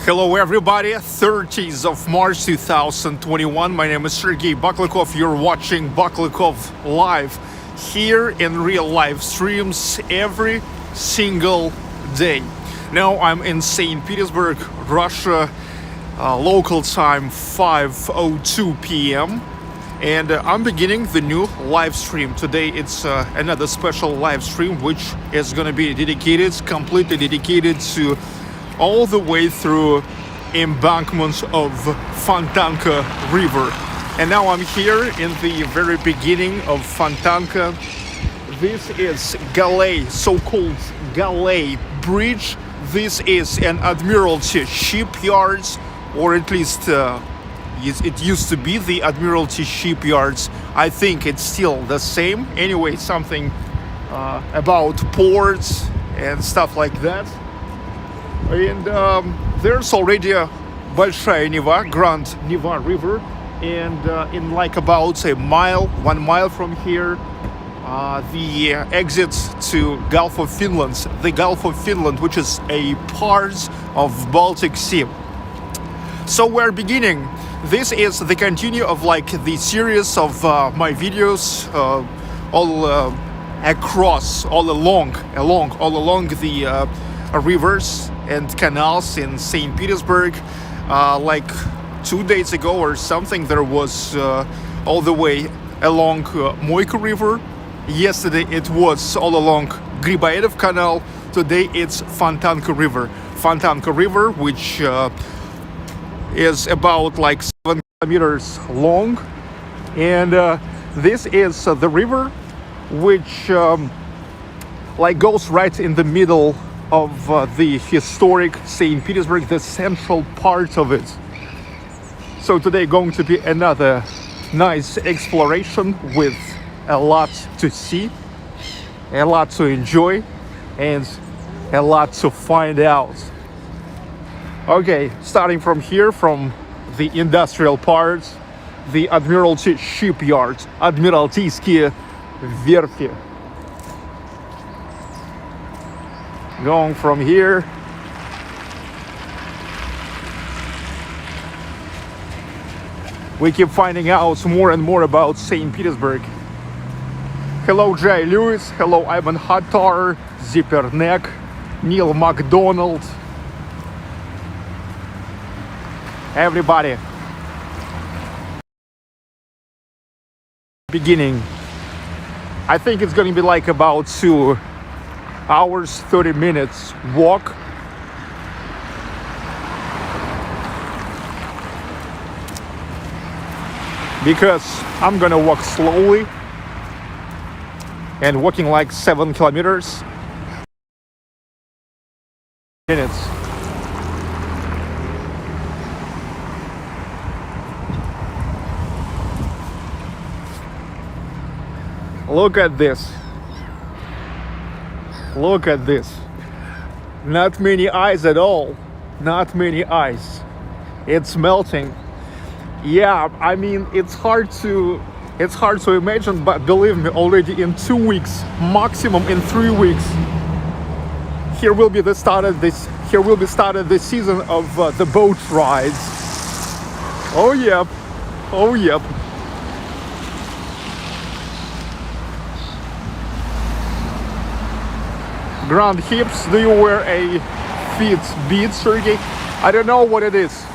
Hello everybody, 30th of March 2021. My name is Sergey Baklikov. You're watching Baklikov Live here in real live streams every single day. Now I'm in St. Petersburg, Russia, local time 5:02 p.m. and I'm beginning the new live stream. Today it's another special live stream which is going to be completely dedicated to all the way through embankments of Fontanka River. And now I'm here in the very beginning of Fontanka. This is Galley, so-called Galley Bridge. This is an Admiralty shipyards, or at least it used to be the Admiralty shipyards. I think it's still the same. Anyway, something about ports and stuff like that. And there's already a Большая Neva, Grand Neva River, and in like about a mile, 1 mile from here, the exit to Gulf of Finland, the Gulf of Finland, which is a part of Baltic Sea. So we're beginning. This is the continue of like the series of my videos all along the rivers and canals in St. Petersburg. Like 2 days ago or something, there was all the way along Moika River. Yesterday it was all along Griboyedov Canal. Today it's Fontanka River. Fontanka River, which is about like 7 kilometers long. And this is the river which like goes right in the middle of the historic St. Petersburg, the central part of it. So today going to be another nice exploration with a lot to see, a lot to enjoy, and a lot to find out. Okay, starting from here, from the industrial part, the Admiralty shipyard, Admiraltyskie Verfi. Going from here, we keep finding out more and more about St. Petersburg. Hello Jay Lewis, hello Ivan Hattar, Zipper Neck, Neil MacDonald, everybody. Beginning. I think it's going to be like about 2 hours, 30 minutes walk. Because I'm gonna walk slowly and walking like 7 kilometers minutes. Look at this. Look at this. Not many eyes at all. Not many eyes. It's melting. Yeah, I mean, it's hard to imagine, but believe me, already in 2 weeks, maximum in 3 weeks, here will be started the season of the boat rides. Oh yep. Oh yep. Grand hips. Do you wear a Fitbit, Sergey? I don't know what it is.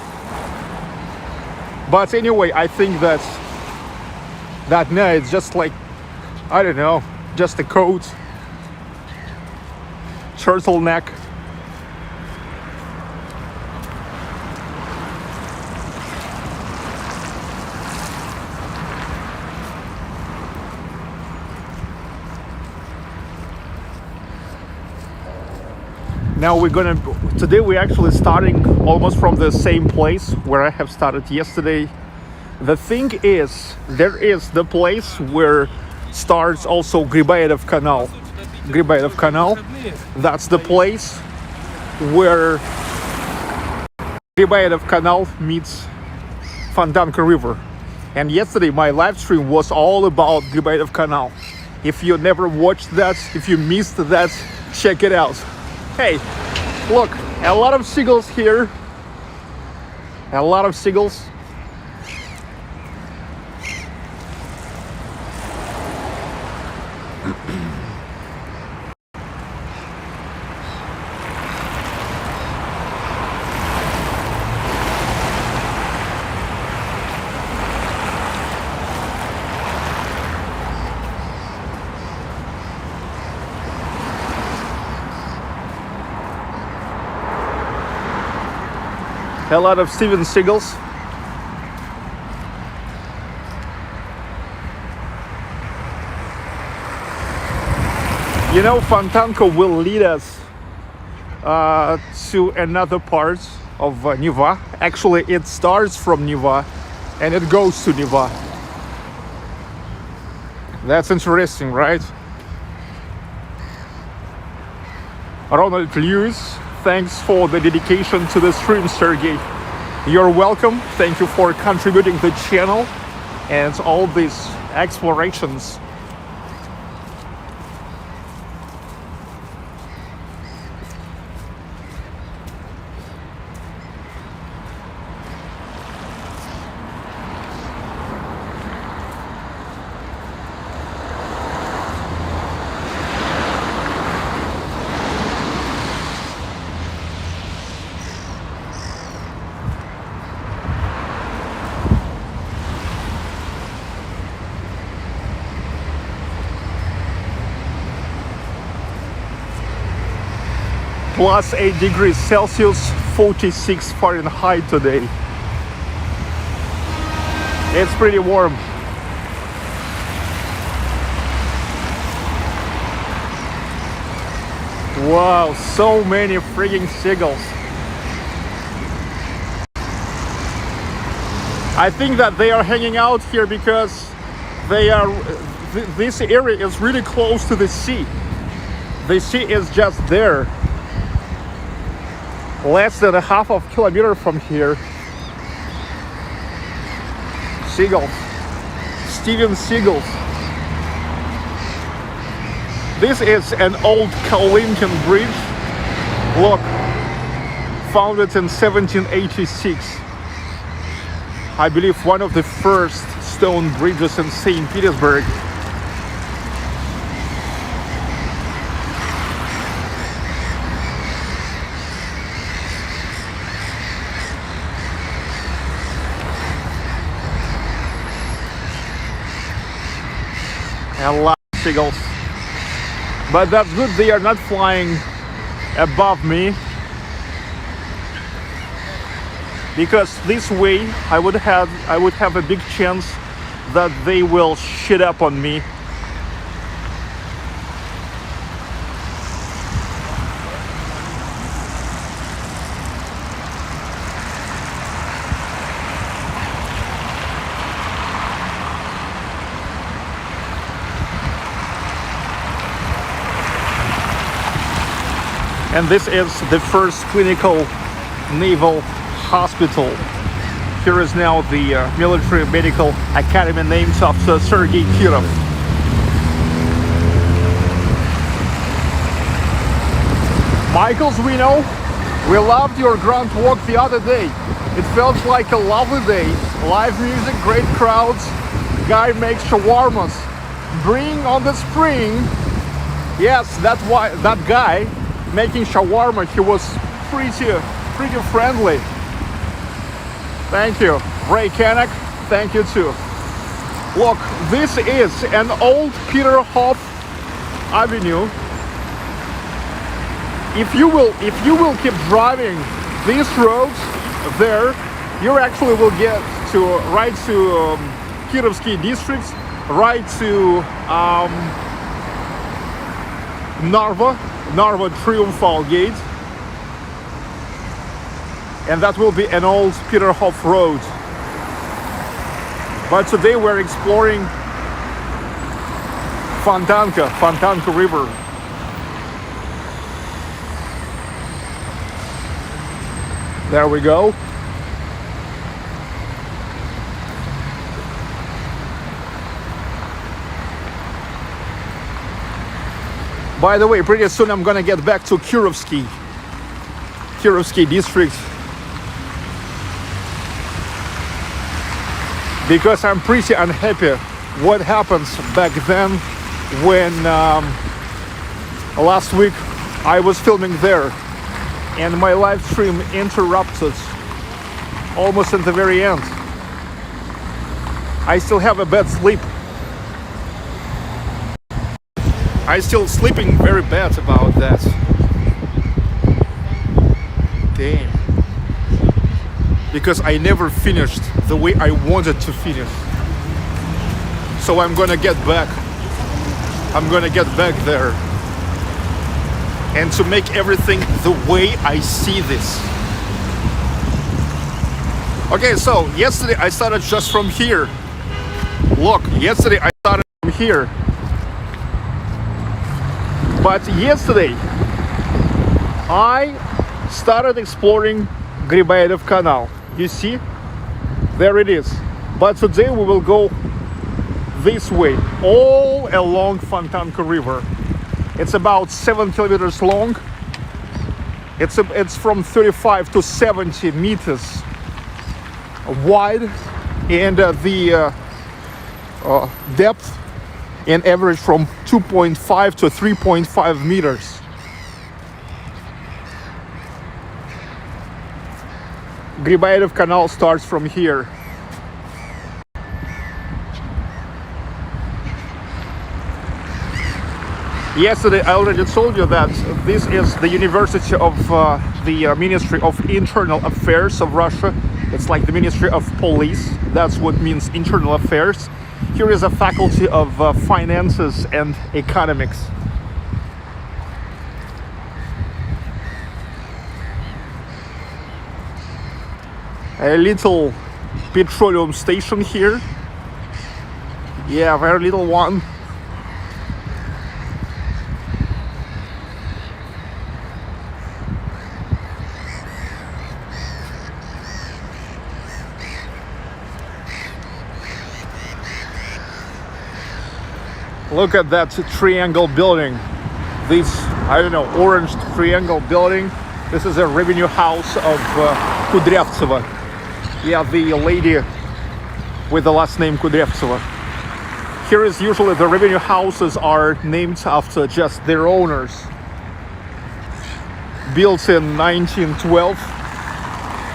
But anyway, I think that no, it's just like, I don't know, just a coat, turtleneck. Now today we're actually starting almost from the same place where I have started yesterday. The thing is, there is the place where starts also Griboyedov Canal. Griboyedov Canal, that's the place where Griboyedov Canal meets Fontanka River. And yesterday my live stream was all about Griboyedov Canal. If you never watched that, if you missed that, check it out. Hey, look, a lot of seagulls here. A lot of seagulls. A lot of Steven Seagulls. You know, Fontanka will lead us to another part of Neva. Actually, it starts from Neva and it goes to Neva. That's interesting, right? Ronald Lewis, thanks for the dedication to the stream, Sergey. You're welcome. Thank you for contributing to the channel and all these explorations. Plus 8 degrees Celsius, 46 Fahrenheit today. It's pretty warm. Wow, so many freaking seagulls. I think that they are hanging out here because they are. This area is really close to the sea. The sea is just there. Less than a half of a kilometer from here. Seagulls. Steven Seagulls. This is an old Kalinkin bridge. Look, founded in 1786. I believe one of the first stone bridges in St. Petersburg. A lot of seagulls, but that's good. They are not flying above me, because this way I would have a big chance that they will shit up on me. And this is the first clinical naval hospital. Here is now the military medical academy named after Sergei Kirov. Michaels, we know, we loved your grand walk the other day. It felt like a lovely day. Live music, great crowds. Guy makes shawarmas. Bring on the spring. Yes, that's why that guy making shawarma, he was pretty friendly. Thank you. Ray Kanak, thank you too. Look, this is an old Peterhof Avenue. If you will keep driving these roads there, you actually will get to right to Kirovsky districts, right to Narva Triumphal Gate, and that will be an old Peterhof road. But today we're exploring Fontanka River. There we go. By the way, pretty soon I'm gonna get back to Kirovsky district. because I'm pretty unhappy what happens back then when last week I was filming there and my live stream interrupted almost at the very end. I still have a bad sleep. I still sleeping very bad about that. Damn. Because I never finished the way I wanted to finish. So I'm gonna get back. I'm gonna get back there. And to make everything the way I see this. Okay, so yesterday I started just from here. Look, yesterday I started from here. But yesterday I started exploring Grybaev Canal. You see? There it is. But today we will go this way, all along Fontanka River. It's about 7 kilometers long. It's from 35 to 70 meters wide, and the depth in average from 2.5 to 3.5 meters. Grybaev Canal starts from here. Yesterday I already told you that this is the University of the Ministry of Internal Affairs of Russia. It's like the Ministry of Police. That's what means internal affairs. Here is a faculty of finances and economics. A little petroleum station here. Yeah, very little one. Look at that triangle building. This, I don't know, orange triangle building. This is a revenue house of Kudryavtseva. Yeah, the lady with the last name Kudryavtseva. Here is usually the revenue houses are named after just their owners. Built in 1912.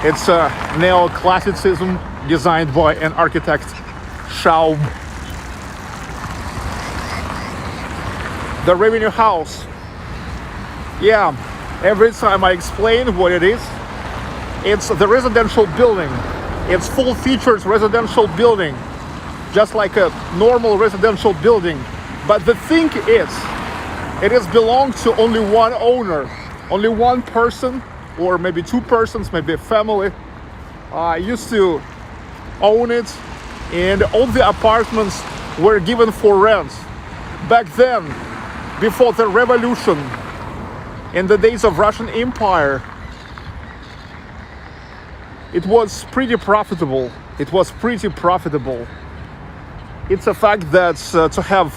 It's a neoclassicism designed by an architect, Schaub. The revenue house. Yeah, every time I explain what it is, it's the residential building. It's full features residential building, just like a normal residential building. But the thing is, it is belonged to only one owner, only one person, or maybe two persons, maybe a family. Used to own it, and all the apartments were given for rent. Back then, before the revolution, in the days of Russian Empire, it was pretty profitable. It was pretty profitable. It's a fact that to have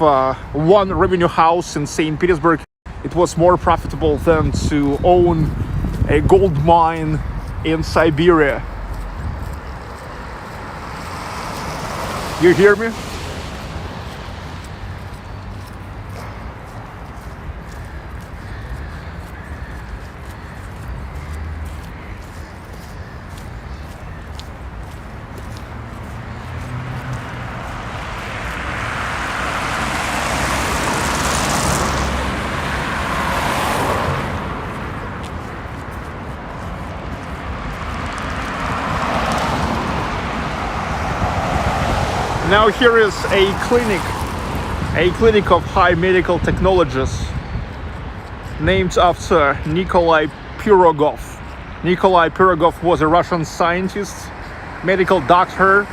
one revenue house in St. Petersburg, it was more profitable than to own a gold mine in Siberia. You hear me? Now here is a clinic of high medical technologies named after Nikolai Pirogov. Nikolai Pirogov was a Russian scientist, medical doctor,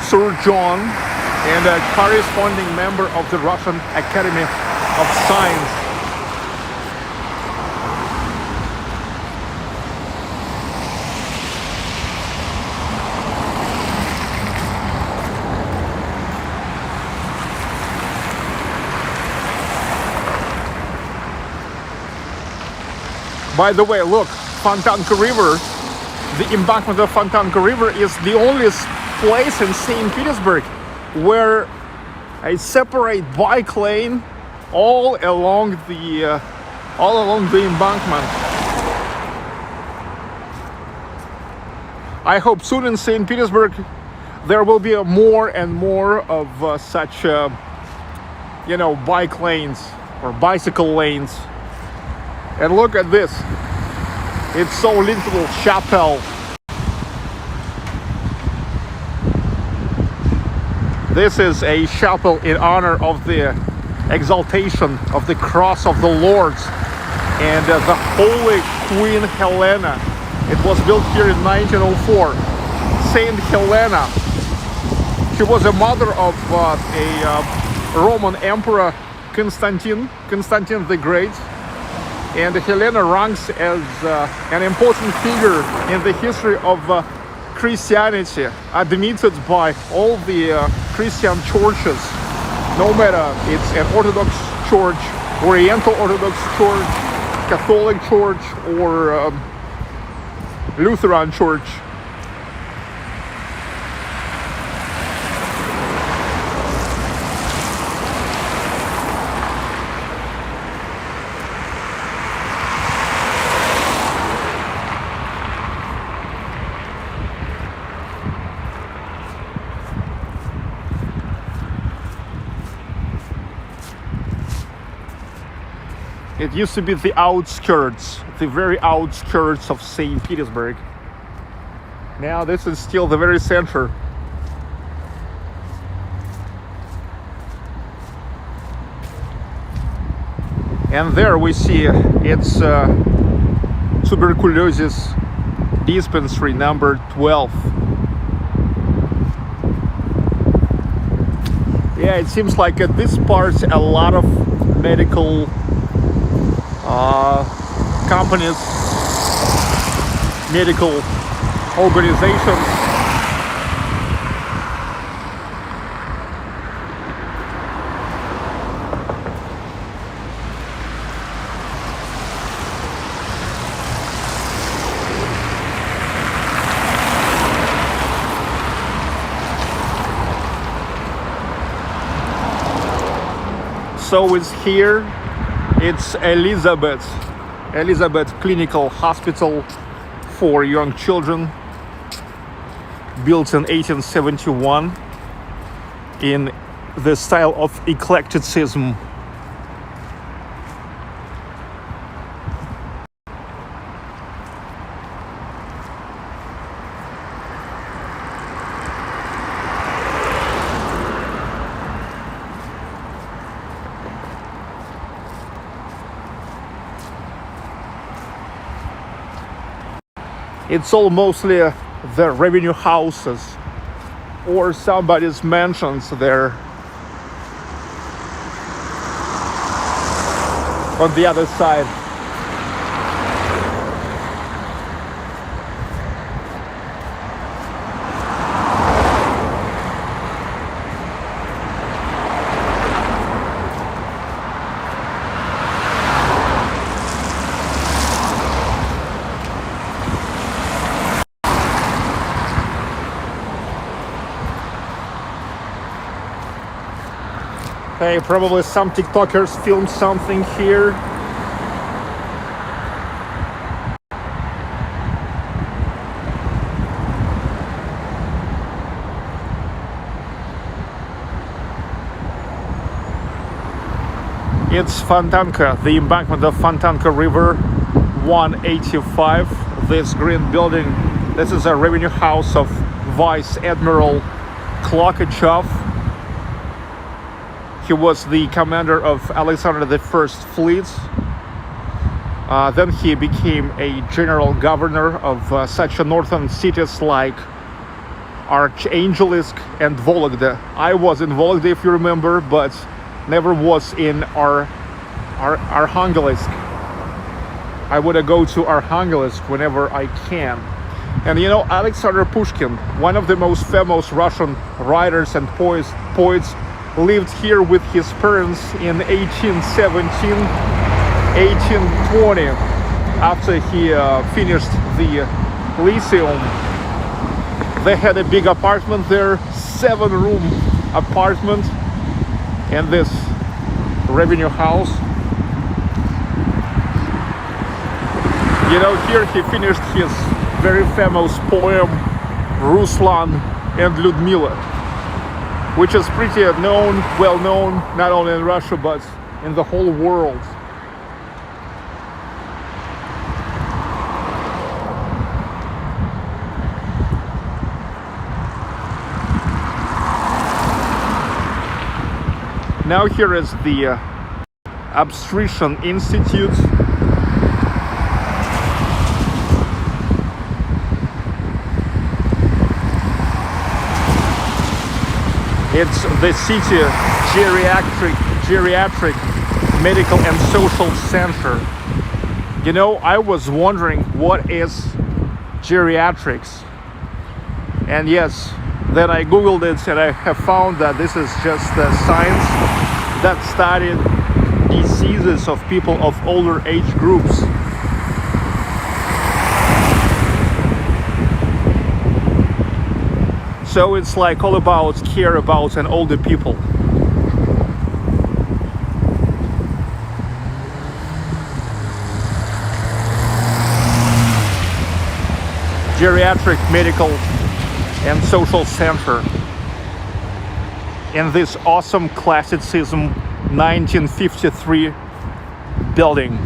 surgeon, and a corresponding member of the Russian Academy of Science. By the way, look, Fontanka River, the embankment of Fontanka River is the only place in St. Petersburg where a separate bike lane all along the embankment. I hope soon in St. Petersburg there will be more and more of such, bike lanes or bicycle lanes. And look at this. It's so little chapel. This is a chapel in honor of the exaltation of the cross of the Lord and the Holy Queen Helena. It was built here in 1904. Saint Helena. She was a mother of a Roman Emperor Constantine the Great. And Helena ranks as an important figure in the history of Christianity, admitted by all the Christian churches, no matter it's an Orthodox church, Oriental Orthodox church, Catholic church, or Lutheran church. It used to be the outskirts, the very outskirts of St. Petersburg. Now this is still the very center. And there we see it's tuberculosis dispensary number 12. Yeah, it seems like at this part a lot of medical companies, medical organizations. So it's here. It's Elizabeth Clinical Hospital for young children, built in 1871 in the style of eclecticism. It's all mostly the revenue houses or somebody's mansions there on the other side. Hey, probably some TikTokers filmed something here. It's Fontanka, the embankment of Fontanka River, 185. This green building, this is a revenue house of Vice Admiral Klokachov. He was the commander of Alexander I's fleet. Then he became a general governor of such northern cities like Archangelisk and Vologda. I was in Vologda, if you remember, but never was in Arkhangelsk. I would go to Arkhangelsk whenever I can. And you know, Alexander Pushkin, one of the most famous Russian writers and poets, lived here with his parents in 1817, 1820, after he finished the Lyceum. They had a big apartment there, 7-room apartment, and this revenue house. You know, here he finished his very famous poem Ruslan and Ludmila, which is pretty well known, not only in Russia but in the whole world. Now here is the Obstruction Institute. It's the city geriatric medical and social center. You know, I was wondering what is geriatrics, and yes, then I googled it and I have found that this is just a science that studied diseases of people of older age groups. So it's like all about care about an older people. Geriatric medical and social center in this awesome classicism 1953 building.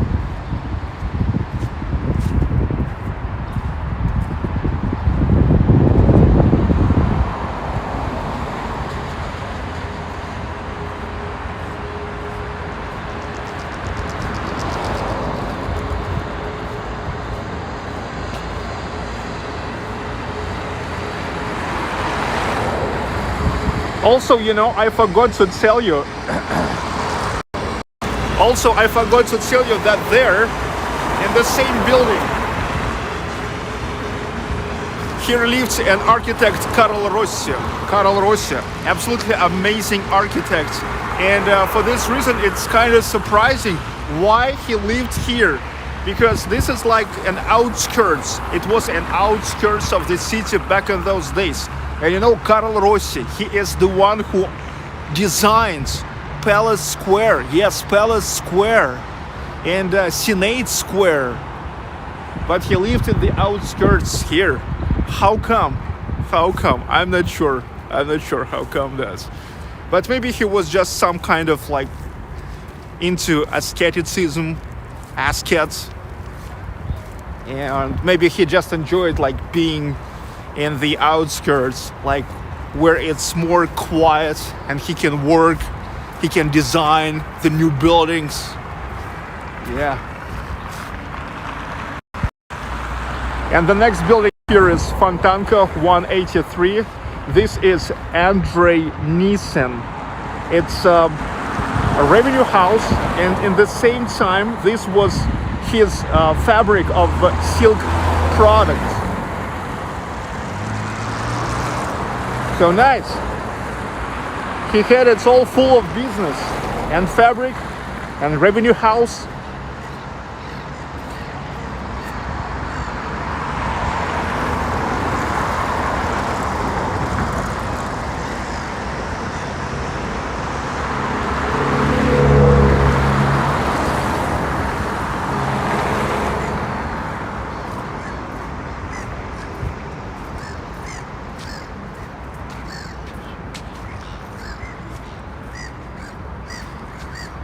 Also, you know, I forgot to tell you. That there, in the same building, here lived an architect, Karl Rossi. Absolutely amazing architect. And for this reason, it's kind of surprising why he lived here. Because this is like an outskirts. It was an outskirts of the city back in those days. And you know, Karl Rossi, he is the one who designs Palace Square. Yes, Palace Square and Senate Square. But he lived in the outskirts here. How come? I'm not sure how come that. But maybe he was just some kind of like into asceticism, ascet. And maybe he just enjoyed like being in the outskirts, like where it's more quiet and he can work, he can design the new buildings. Yeah. And the next building here is Fontanka 183. This is Andrei Nissen. It's a revenue house, and in the same time this was his fabric of silk products. So nice. He had it all full of business and fabric and revenue house.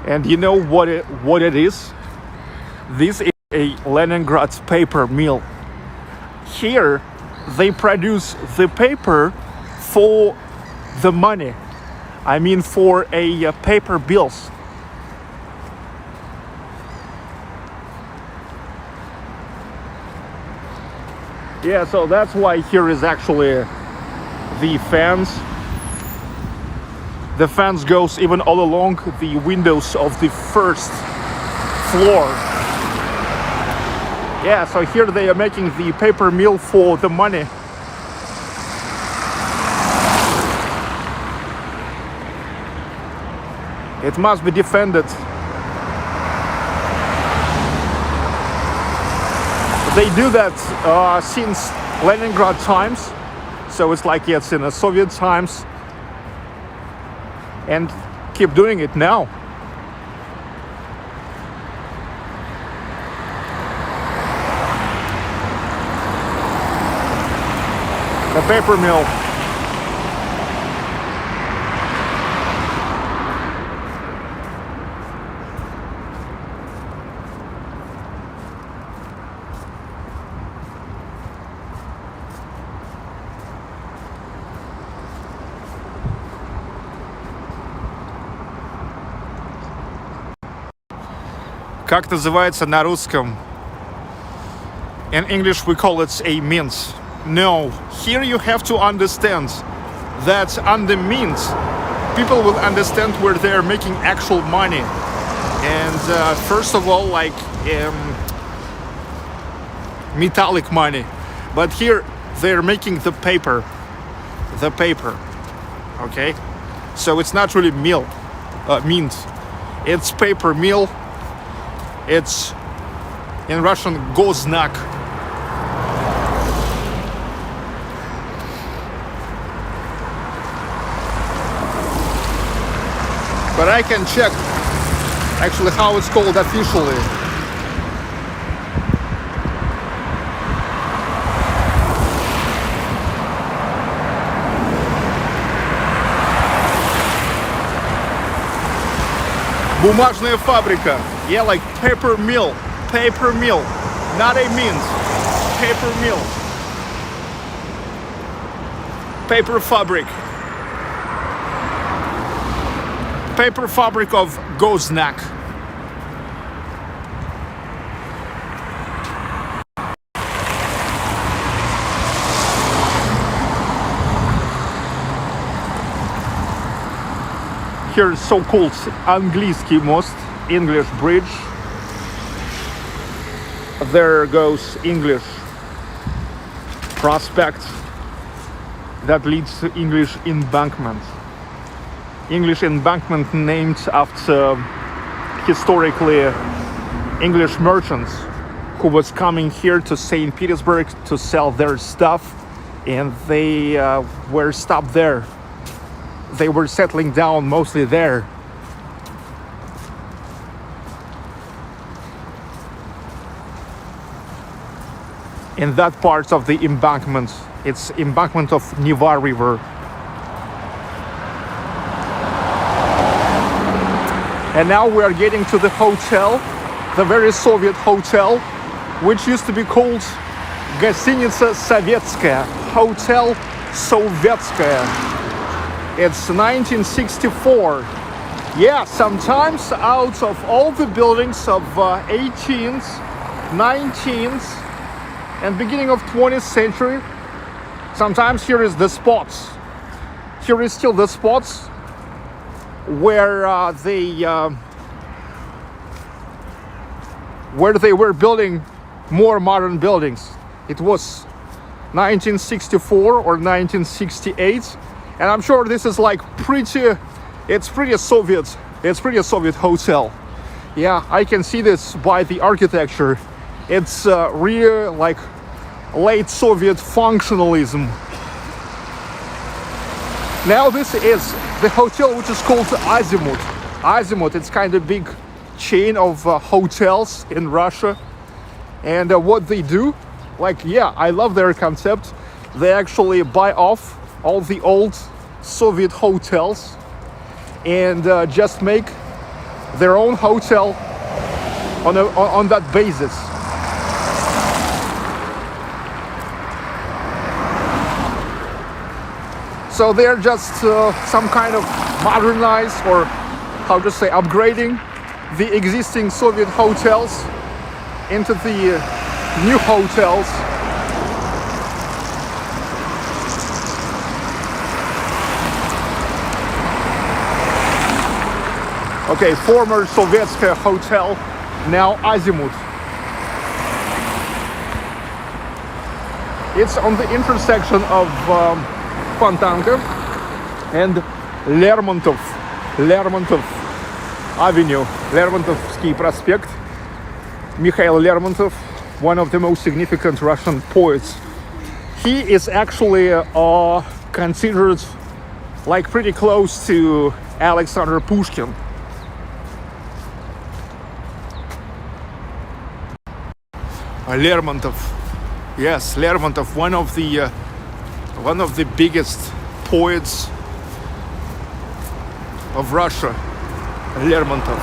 And you know what it is? This is a Leningrad paper mill. Here they produce the paper for the money. I mean for a paper bills. Yeah, so that's why here is actually the fence. The fence goes even all along the windows of the first floor. Yeah, so here they are making the paper mill for the money. It must be defended. They do that since Leningrad times. So it's like it's in the Soviet times, and keep doing it now. The paper mill. Как называется на русском? In English we call it a mint. No, here you have to understand that under mint people will understand where they're making actual money. And first of all, like metallic money. But here they're making the paper. Okay? So it's not really mint. It's paper mill. It's in Russian goznak. But I can check actually how it's called officially. Бумажная фабрика. Yeah, like paper mill, not a mint, paper mill, paper fabric of Goznak. Here's so-called Angliski most, English bridge. There goes English prospect that leads to English embankment. English embankment named after historically English merchants who was coming here to St. Petersburg to sell their stuff, and they were stopped there. They were settling down mostly there. In that part of the embankment, it's embankment of Neva River. And now we are getting to the hotel, the very Soviet hotel, which used to be called Гостиница Советская, Hotel Sovetskaya. It's 1964. Yeah, sometimes out of all the buildings of 18th, 19th, and beginning of 20th century, sometimes here is the spots. Here is still the spots where they were building more modern buildings. It was 1964 or 1968, and I'm sure this is like it's pretty Soviet hotel. Yeah, I can see this by the architecture. It's real like late Soviet functionalism. Now this is the hotel which is called Azimut. Azimut, it's kind of big chain of hotels in Russia. And what they do, like, yeah, I love their concept. They actually buy off all the old Soviet hotels and just make their own hotel on that basis. So they're just some kind of modernized, or how to say, upgrading the existing Soviet hotels into the new hotels. Okay, former Sovietskaya hotel, now Azimut. It's on the intersection of Fontanka and Lermontov Avenue, Lermontovsky Prospect. Mikhail Lermontov, one of the most significant Russian poets. He is actually considered like pretty close to Alexander Pushkin. Lermontov, yes, Lermontov, one of the biggest poets of Russia, Lermontov.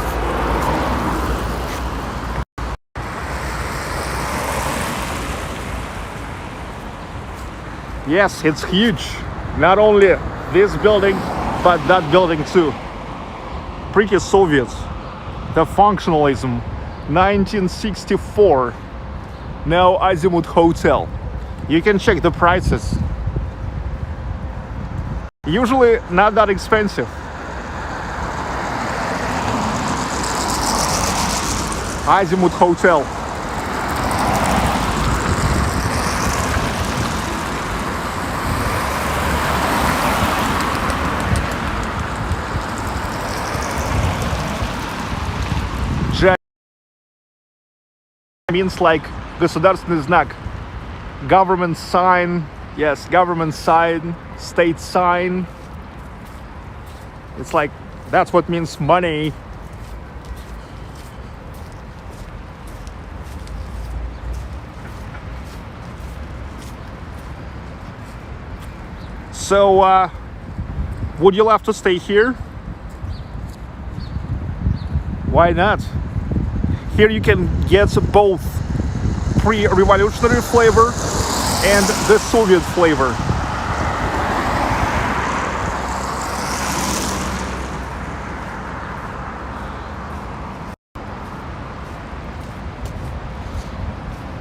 Yes, it's huge. Not only this building, but that building too. Pretty Soviet. The functionalism, 1964. Now Azimut Hotel. You can check the prices. Usually not that expensive. Azimut Hotel. Means like государственный знак, government sign. Yes, government sign, state sign. It's like, that's what means money. So would you love to stay here? Why not? Here you can get both pre-revolutionary flavor and the Soviet flavor.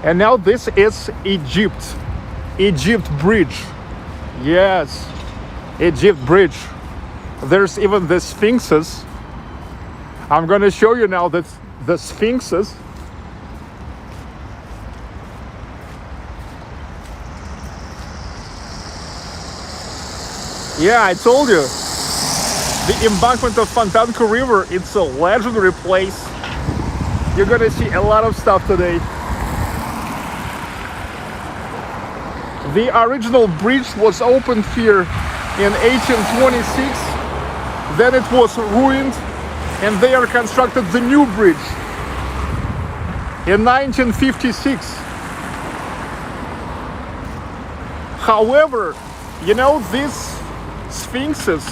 And now this is Egypt Bridge. Yes, Egypt Bridge. There's even the Sphinxes. I'm gonna show you now that the Sphinxes. Yeah, I told you. The embankment of Fontanka River, it's a legendary place. You're gonna see a lot of stuff today. The original bridge was opened here in 1826. Then it was ruined, and they are constructed the new bridge in 1956. However, you know, these Sphinxes,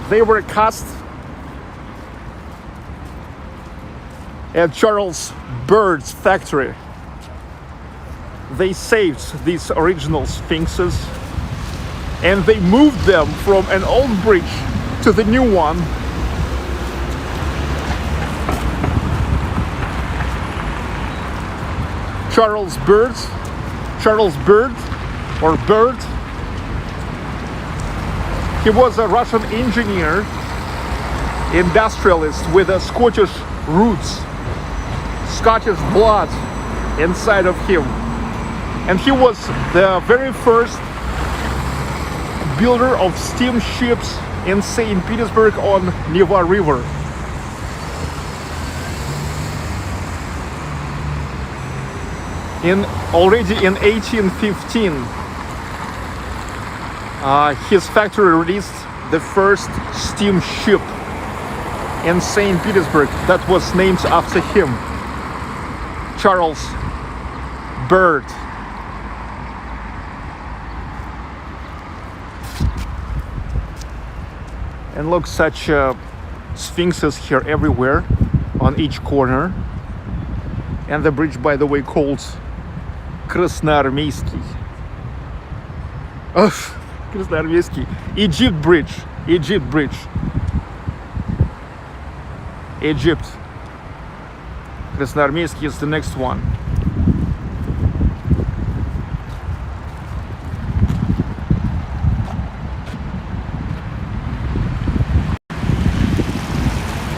they were cast at Charles Bird's factory. They saved these original Sphinxes and they moved them from an old bridge to the new one. Charles Bird, he was a Russian engineer, industrialist with a Scottish roots, Scottish blood inside of him. And he was the very first builder of steamships in St. Petersburg on Neva River. Already in 1815, his factory released the first steamship in St. Petersburg that was named after him, Charles Bird. And look, such sphinxes here everywhere on each corner. And the bridge, by the way, called Krasnoarmeyski. Oh, Krasnoarmeyski. Egypt Bridge. Egypt. Krasnoarmeyski is the next one.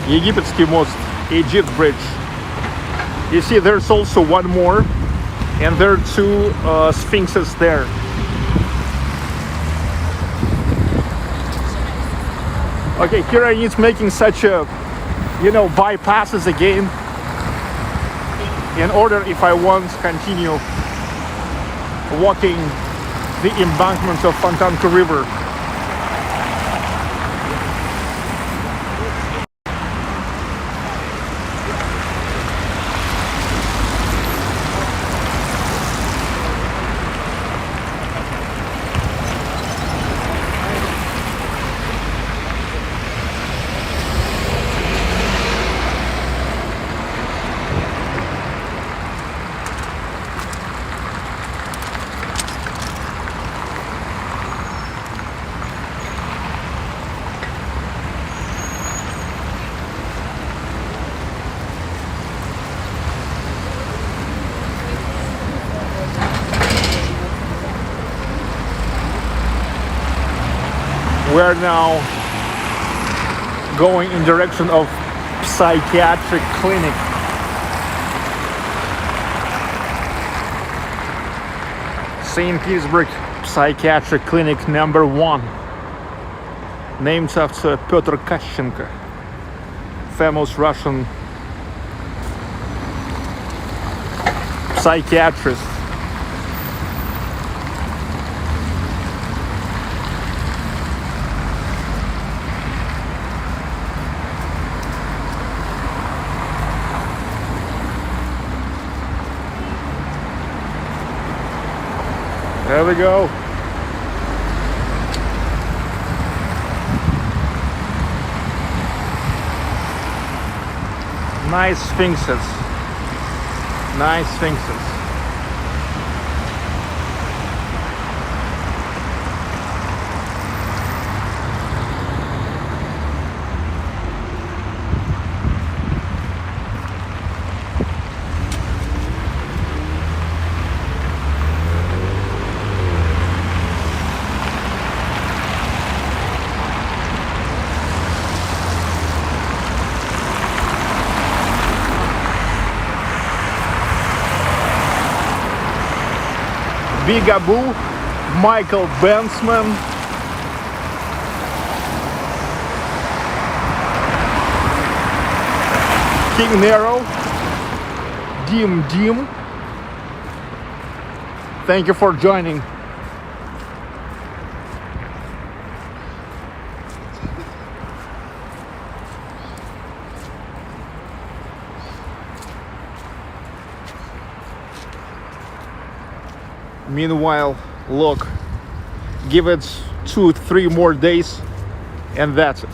Египетский мост, Egypt Bridge. You see, there's also one more, and there are two sphinxes there. Okay, here I need making such a, bypasses again in order if I want to continue walking the embankment of Fontanka River. We're now going in direction of Psychiatric clinic. St. Petersburg Psychiatric clinic number 1, named after Pyotr Kashchenko, famous Russian psychiatrist. There we go. Nice sphinxes. Nice sphinxes. Big Abu, Michael Bensman, King Nero, Dim. Thank you for joining. Meanwhile, look, give it 2-3 more days and that's it.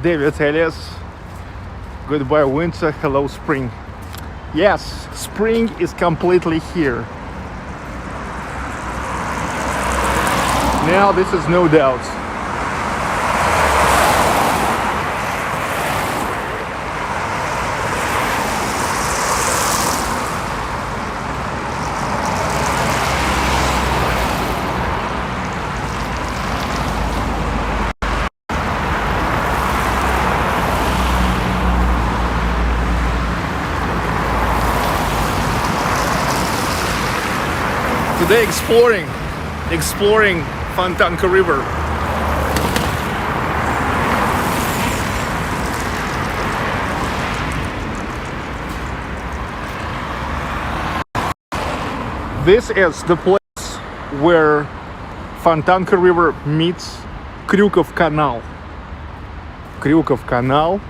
David Elias, goodbye winter, hello spring. Yes, spring is completely here. Now this is no doubt. Today exploring Fontanka River. This is the place where Fontanka River meets Kryukov Canal. Kryukov Canal.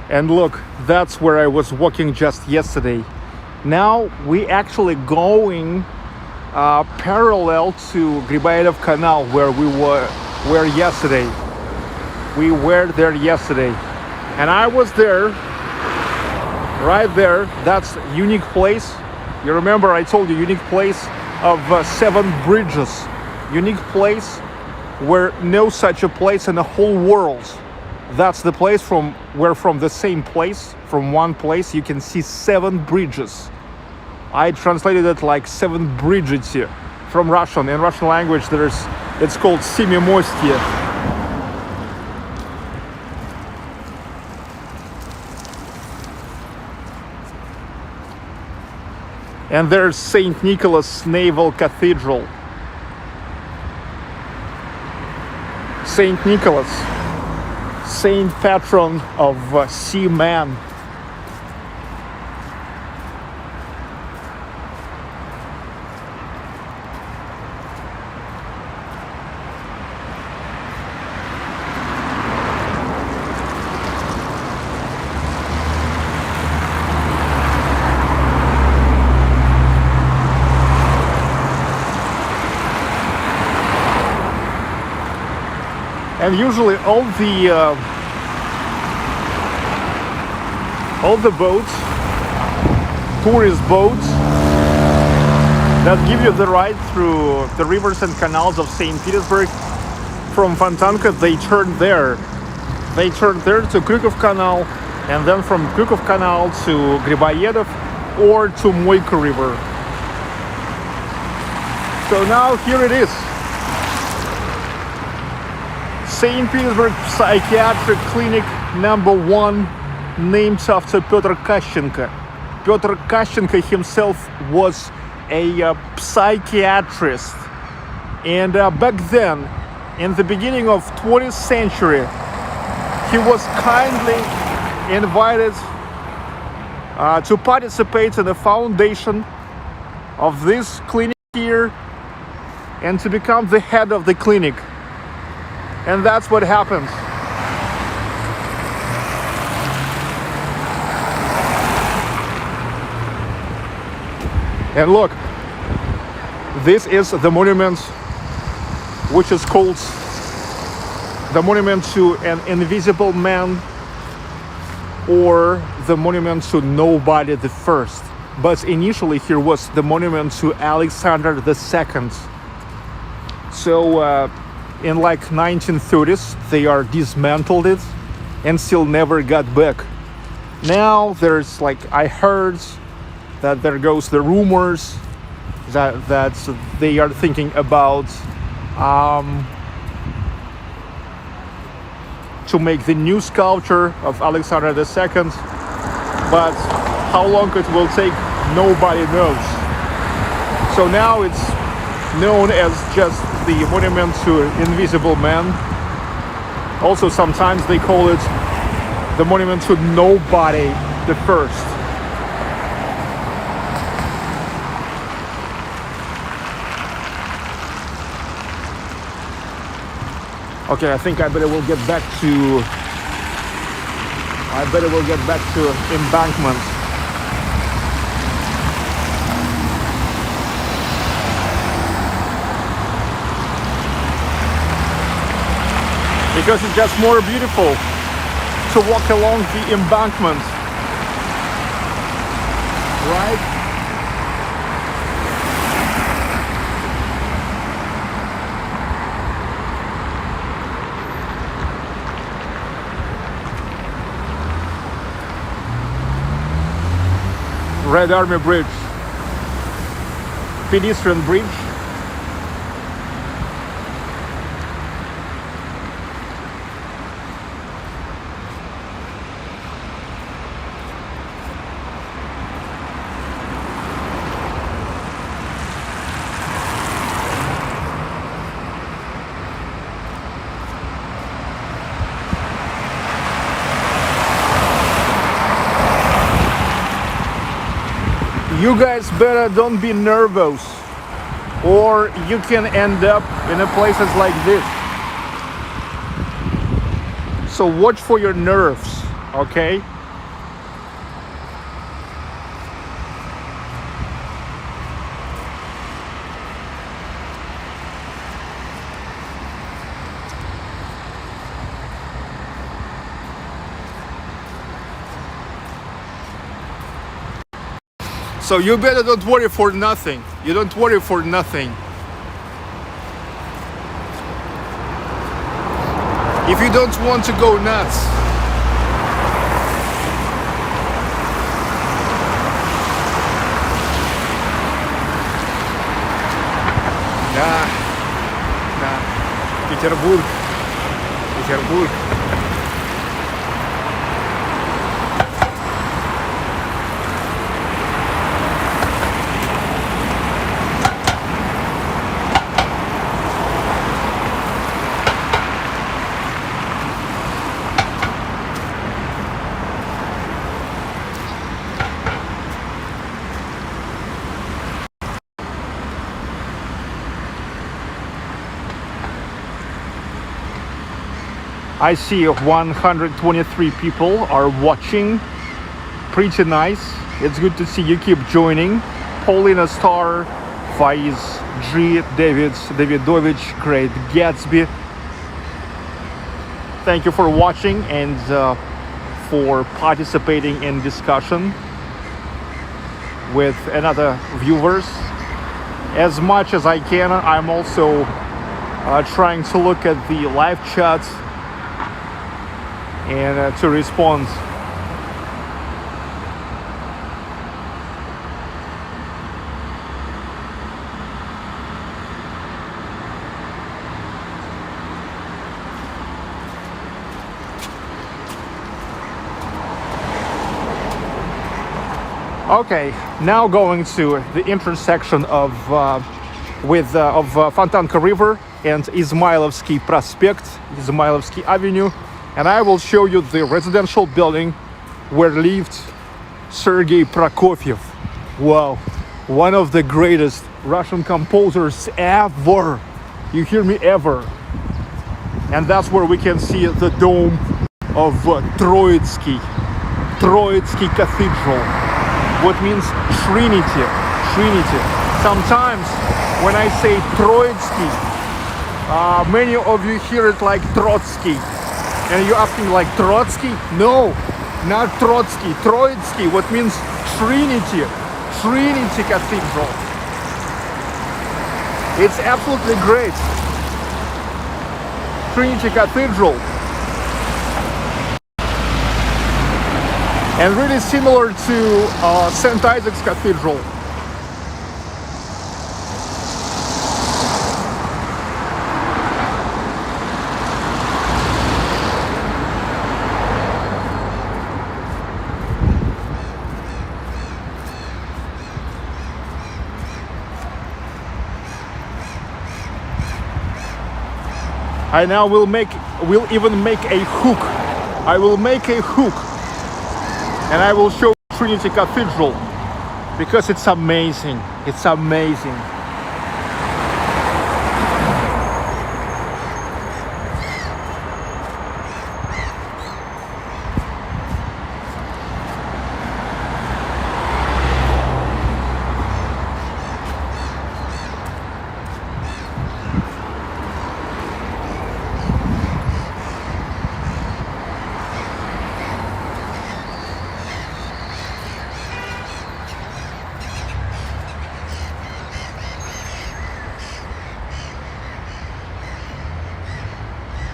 And look, that's where I was walking just yesterday. Now we actually going parallel to Gribayev Canal where we were yesterday. We were there yesterday. And I was there, right there. That's a unique place. You remember I told you, unique place of 7 bridges. Unique place where no such a place in the whole world That's the place from the same place, from one place, you can see 7 bridges. I translated it like 7 bridges from Russian. In Russian language, it's called Семимостье. And there's St. Nicholas Naval Cathedral. St. Nicholas, saint patron of seamen. And usually all the boats, tourist boats, that give you the ride through the rivers and canals of St. Petersburg from Fontanka, they turn there. They turn there to Krykov Canal, and then from Krykov Canal to Griboyedov or to Moika River. So now here it is. St. Petersburg Psychiatric Clinic #1, named after Pyotr Kashchenko. Pyotr Kashchenko himself was a psychiatrist. And back then, in the beginning of 20th century, he was kindly invited to participate in the foundation of this clinic here and to become the head of the clinic. And that's what happened. And look, this is the monument which is called the monument to an invisible man, or the monument to Nobody the First. But initially here was the monument to Alexander II. So in like 1930s, they are dismantled it and still never got back. Now there's like, I heard that there goes the rumors that they are thinking about to make the new sculpture of Alexander II, but how long it will take, nobody knows. So now it's known as just the monument to Invisible Man. Also sometimes they call it the monument to Nobody the First. Okay, I think I better will get back to Embankment. Because it's just more beautiful to walk along the embankment, right? Red Army Bridge, pedestrian bridge. You guys better don't be nervous, or you can end up in a places like this. So watch for your nerves, okay? So you better don't worry for nothing. You don't worry for nothing. if you don't want to go nuts. Да, Петербург. I see 123 people are watching. Pretty nice. It's good to see you keep joining. Paulina Star, Faiz G, Davidovich, Great Gatsby. Thank you for watching and for participating in discussion with another viewers. As much as I can, I'm also trying to look at the live chat and to respond. Okay, now going to the intersection of Fontanka River and Izmailovsky Prospect, Izmailovsky Avenue, and I will show you the residential building where lived Sergei Prokofiev. Wow, one of the greatest Russian composers ever. You hear me, ever. And that's where we can see the dome of Troitsky Cathedral. What means Trinity. Sometimes when I say Troitsky, many of you hear it like Trotsky. And you're asking like Trotsky? No, not Trotsky. Troitsky, what means Trinity Cathedral. It's absolutely great. Trinity Cathedral. And really similar to St. Isaac's Cathedral. I now will even make a hook. I will make a hook. And I will show Trinity Cathedral because it's amazing. It's amazing.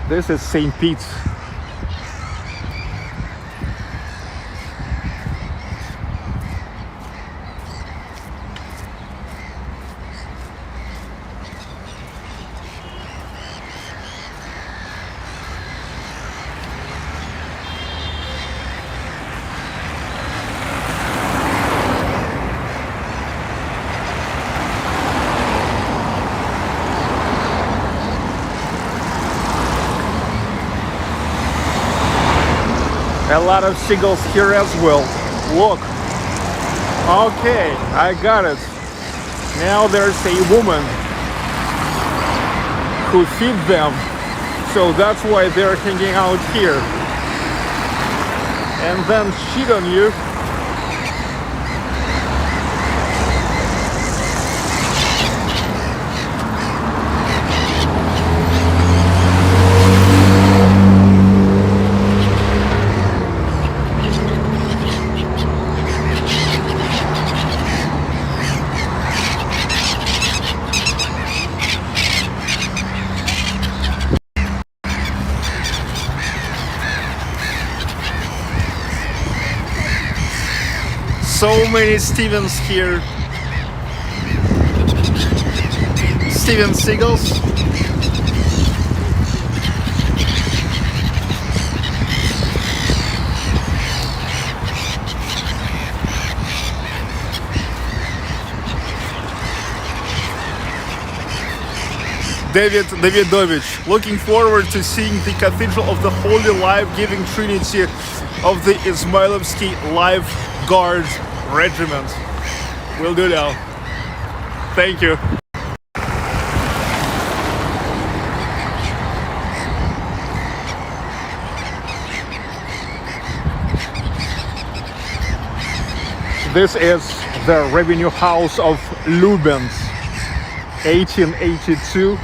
This is St. Pete's. A lot of seagulls here as well. Look. Okay, I got it. Now there's a woman who feeds them. So that's why they're hanging out here. And then shit on you. So many Stevens here. Steven Seagulls. David Davidovich, looking forward to seeing the Cathedral of the Holy Life-Giving Trinity of the Ismailovsky Life Guard Regiment. Will do now. Thank you. This is the revenue house of Lubens, 1882.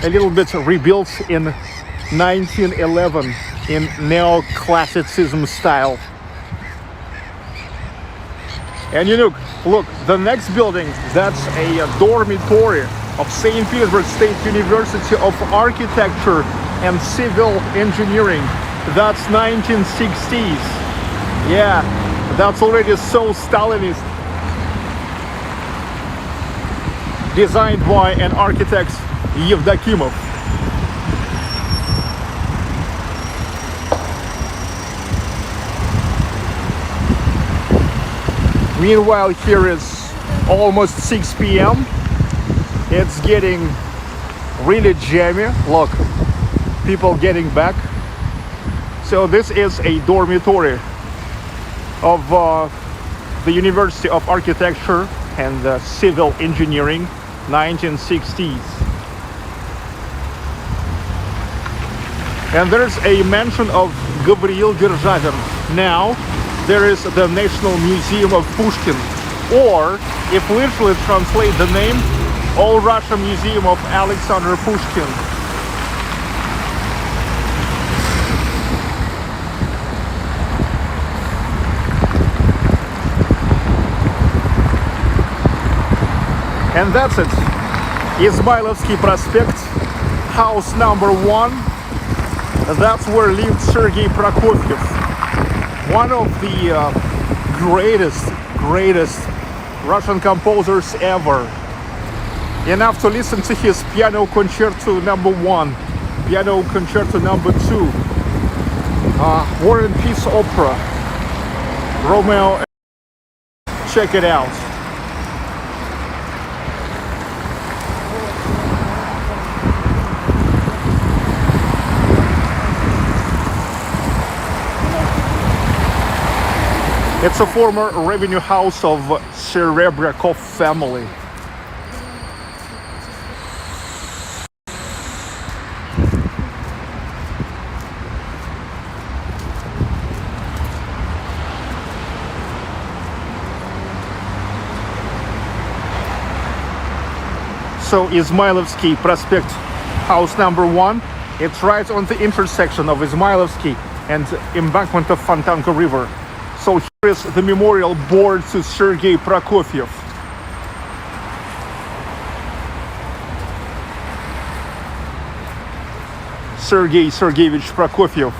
A little bit rebuilt in 1911 in neoclassicism style. And you look, the next building, that's a dormitory of St. Petersburg State University of Architecture and Civil Engineering. That's 1960s. Yeah, that's already so Stalinist. Designed by an architect, Yevdokimov. Meanwhile, here is almost 6 p.m. It's getting really jammy. Look, people getting back. So this is a dormitory of the University of Architecture and Civil Engineering, 1960s. And there's a mention of Gabriel Державин. Now there is the National Museum of Pushkin, or if literally translate the name, All Russia Museum of Alexander Pushkin. And that's it. Izmailovsky Prospect, house number 1. That's where lived Sergei Prokofiev, one of the greatest Russian composers ever. Enough to listen to his Piano Concerto number 1, Piano Concerto number 2, War and Peace Opera, Romeo. Check it out. It's a former revenue house of Sheremetev family. So Izmailovsky Prospect, house number 1. It's right on the intersection of Izmailovsky and Embankment of Fontanka River. So here is the memorial board to Sergei Prokofiev. Sergei Sergeyevich Prokofiev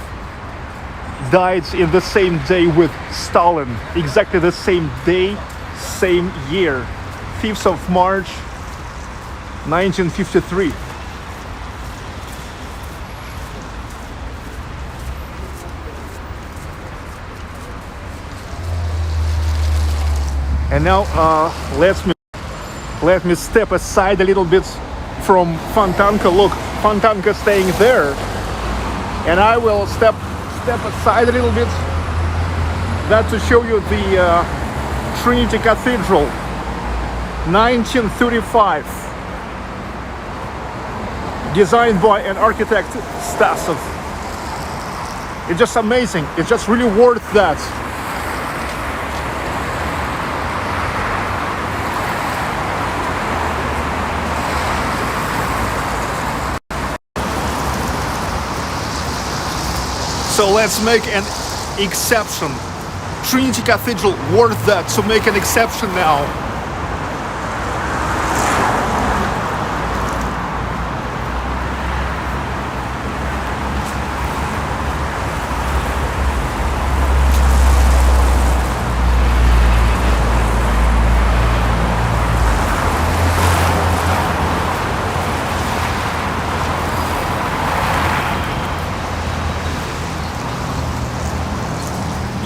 died in the same day with Stalin, exactly the same day, same year, 5th of March, 1953. And now let me step aside a little bit from Fontanka. Look, Fontanka staying there, and I will step aside a little bit. That to show you the Trinity Cathedral, 1935, designed by an architect, Stasov. It's just amazing. It's just really worth that. So let's make an exception. Trinity Cathedral, worth that to make an exception now.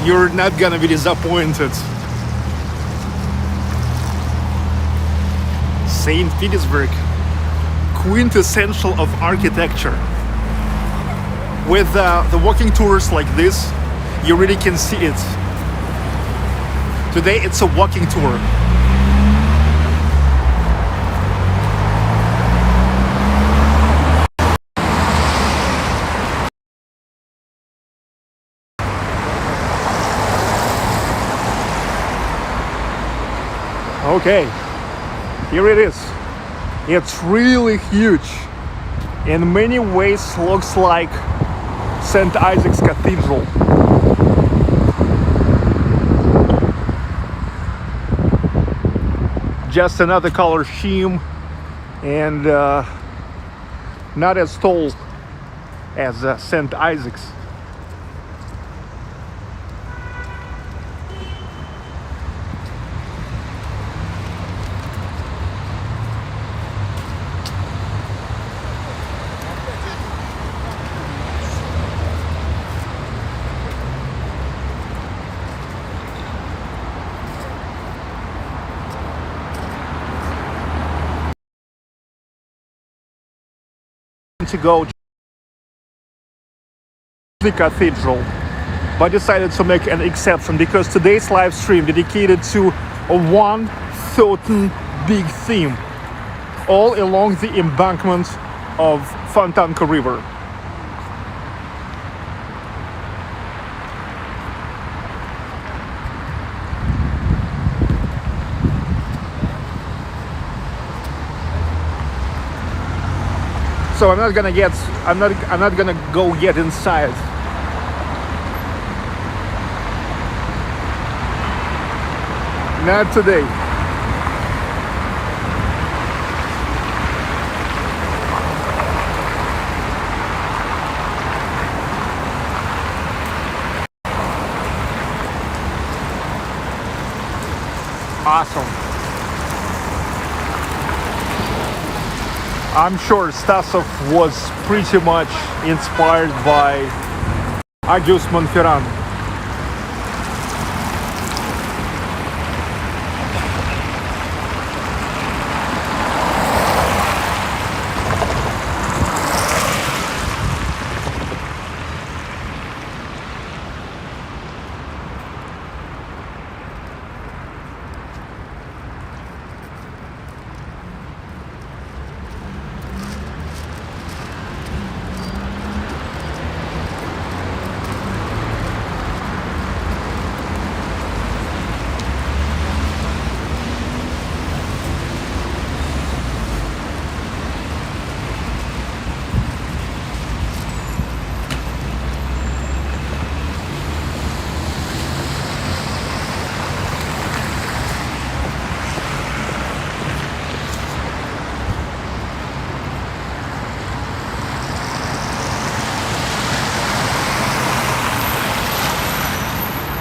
you're not gonna be disappointed. St. Petersburg, quintessential of architecture. With the walking tours like this, you really can see it. Today it's a walking tour. Okay, here it is. It's really huge. In many ways looks like St. Isaac's Cathedral. Just another color scheme, and not as tall as St. Isaac's. To go to the cathedral, but decided to make an exception because today's live stream dedicated to one certain big theme all along the embankment of Fontanka River. So I'm not gonna go get inside. Not today. Awesome. I'm sure Stasov was pretty much inspired by Auguste Montferrand.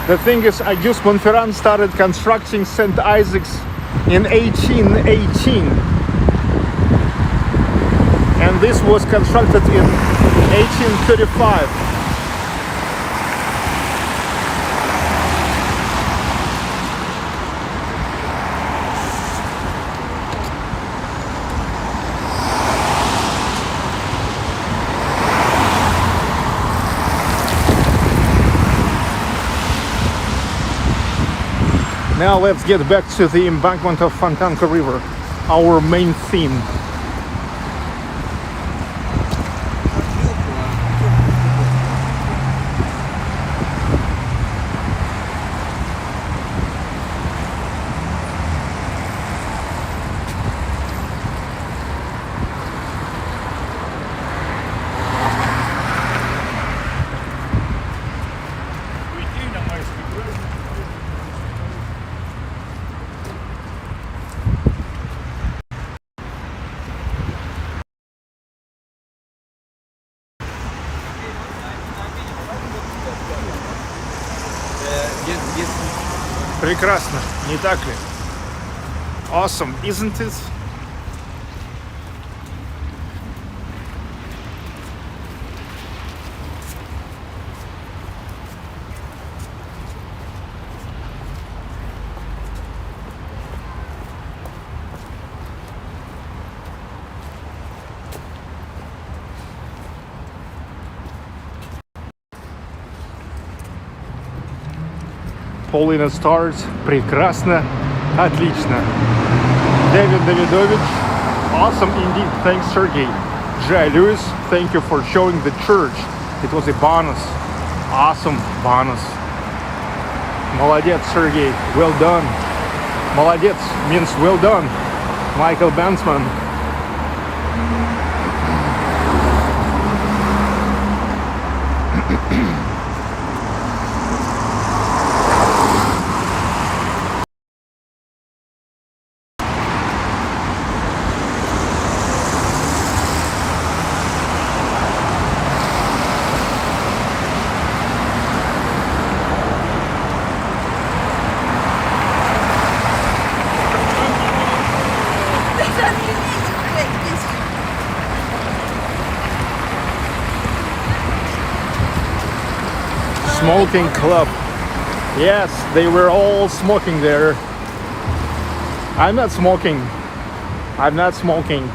The thing is, Auguste Montferrand started constructing St. Isaac's in 1818, and this was constructed in 1835. Now let's get back to the embankment of Fontanka River, our main theme. Прекрасно, не так ли? Awesome, isn't it? Paulina Stars. Прекрасно. Отлично. David Davidovich. Awesome indeed. Thanks, Sergey. Jay Lewis. Thank you for showing the church. It was a bonus. Awesome bonus. Молодец, Sergey. Well done. Молодец means well done. Michael Bensman. Smoking club. Yes, they were all smoking there. I'm not smoking. I'm not smoking.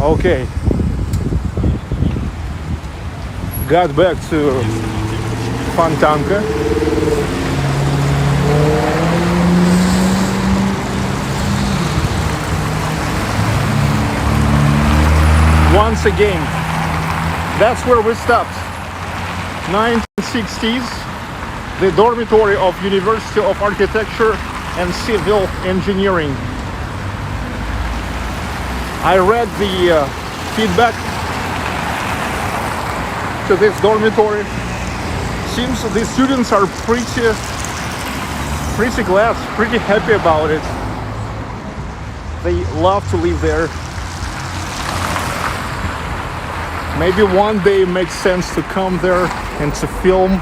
Okay. Got back to Fontanka. Once again, that's where we stopped. 1960s, the dormitory of University of Architecture and Civil Engineering. I read the feedback to this dormitory. Seems the students are pretty glad, pretty happy about it. They love to live there. Maybe one day it makes sense to come there and to film.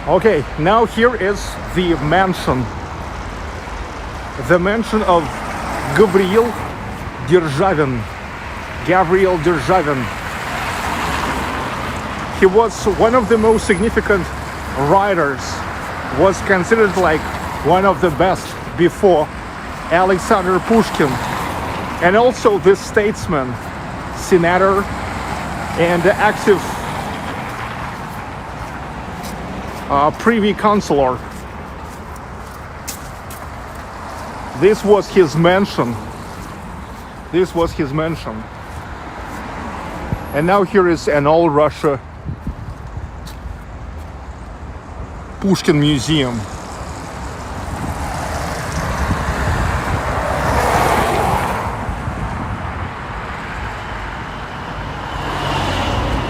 Okay, now here is the mansion. The mansion of Gavril Державин. Gavril Державин. He was one of the most significant writers, was considered like one of the best before Alexander Pushkin, and also this statesman, senator, and active privy councilor. This was his mansion. This was his mansion. And now here is an all Russia Pushkin Museum.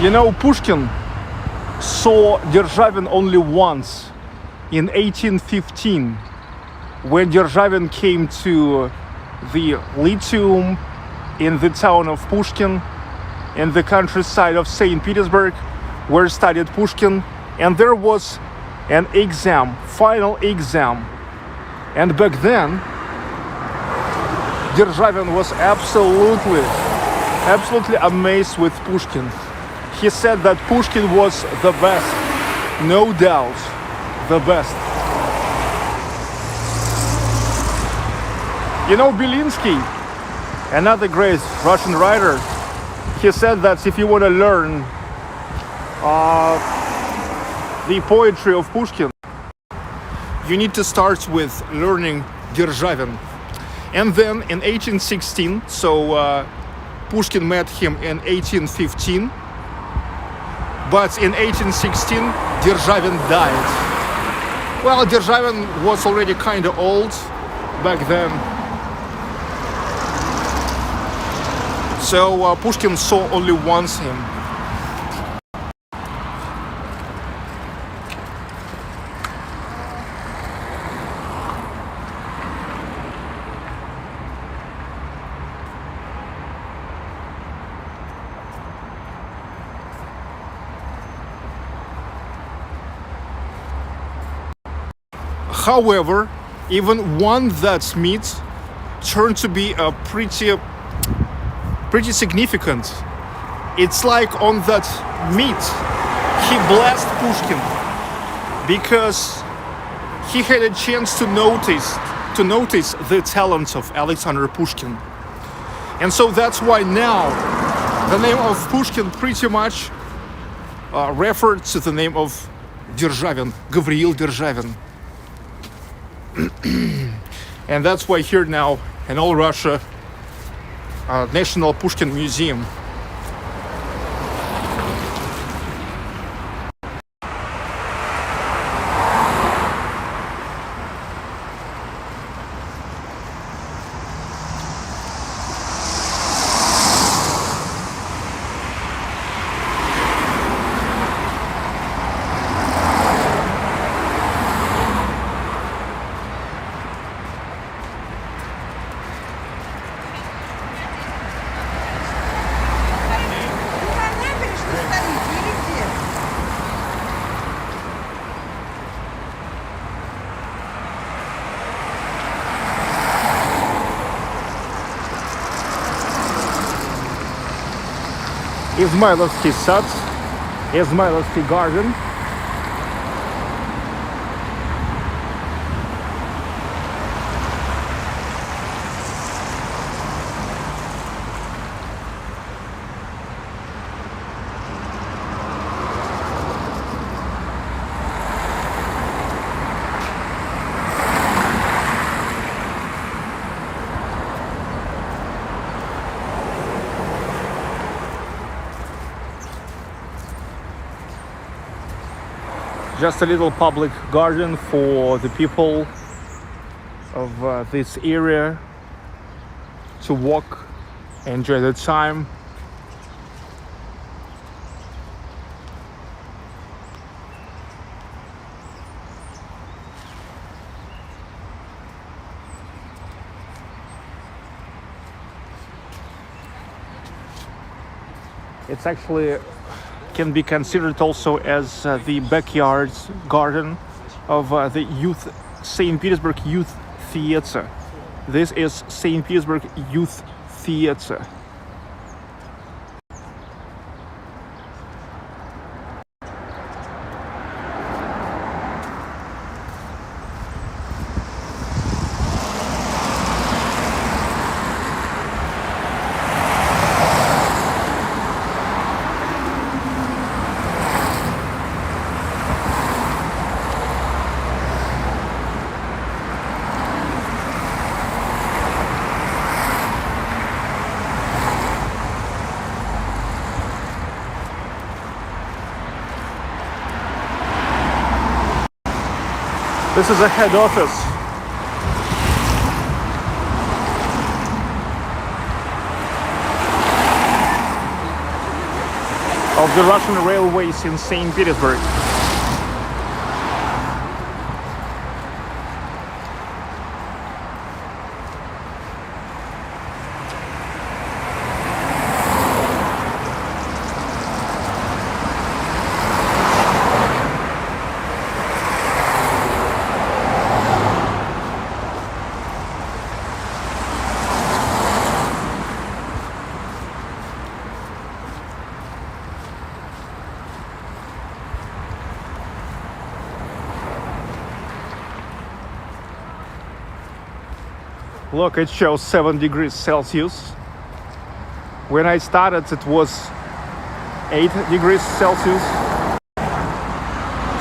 You know, Pushkin saw Державин only once in 1815. When Державин came to the Lyceum in the town of Pushkin, in the countryside of St. Petersburg, where studied Pushkin, and there was an exam, final exam. And back then, Державин was absolutely amazed with Pushkin. He said that Pushkin was the best, no doubt, the best. You know, Bilinsky, another great Russian writer, he said that if you want to learn the poetry of Pushkin, you need to start with learning Державин. And then in 1816, so Pushkin met him in 1815, but in 1816, Державин died. Well, Державин was already kind of old back then. So Pushkin saw only once him. However, even one that's meat turned to be a pretty significant. It's like on that meat he blessed Pushkin because he had a chance to notice the talents of Alexander Pushkin. And so that's why now the name of Pushkin pretty much referred to the name of Державин, Gavril Державин. And that's why here now in all Russia, National Pushkin Museum. Измайловский сад, Измайловский garden. Just a little public garden for the people of this area to walk, enjoy the time. It's actually can be considered also as the backyard garden of the St. Petersburg Youth Theater. This is St. Petersburg Youth Theater. This is a head office of the Russian Railways in St. Petersburg. Look, it shows 7 degrees Celsius. When I started, it was 8 degrees Celsius.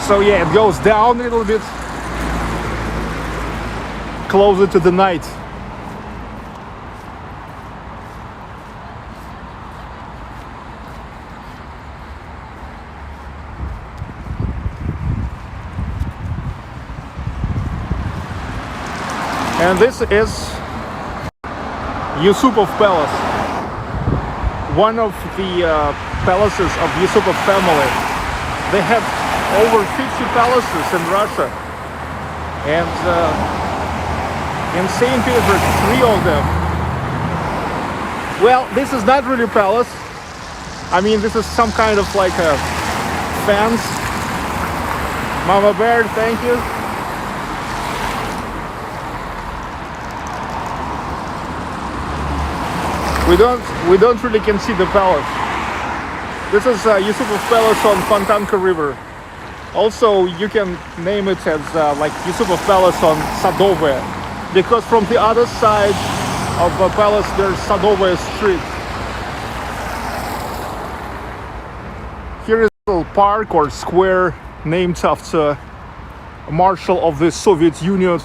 So yeah, it goes down a little bit closer to the night. And this is Yusuf Palace, one of the palaces of Yusuf family. They have over 50 palaces in Russia, and in St. Petersburg, 3 of them. Well, this is not really a palace. I mean, this is some kind of like a fence. Mama Bear, thank you. we don't really can see the palace. This is Yusuf Palace on Fontanka River. Also, you can name it as like Yusuf Palace on Sadovaya, because from the other side of the palace there's Sadovaya Street. Here is a little park or square named after a marshal of the Soviet Union,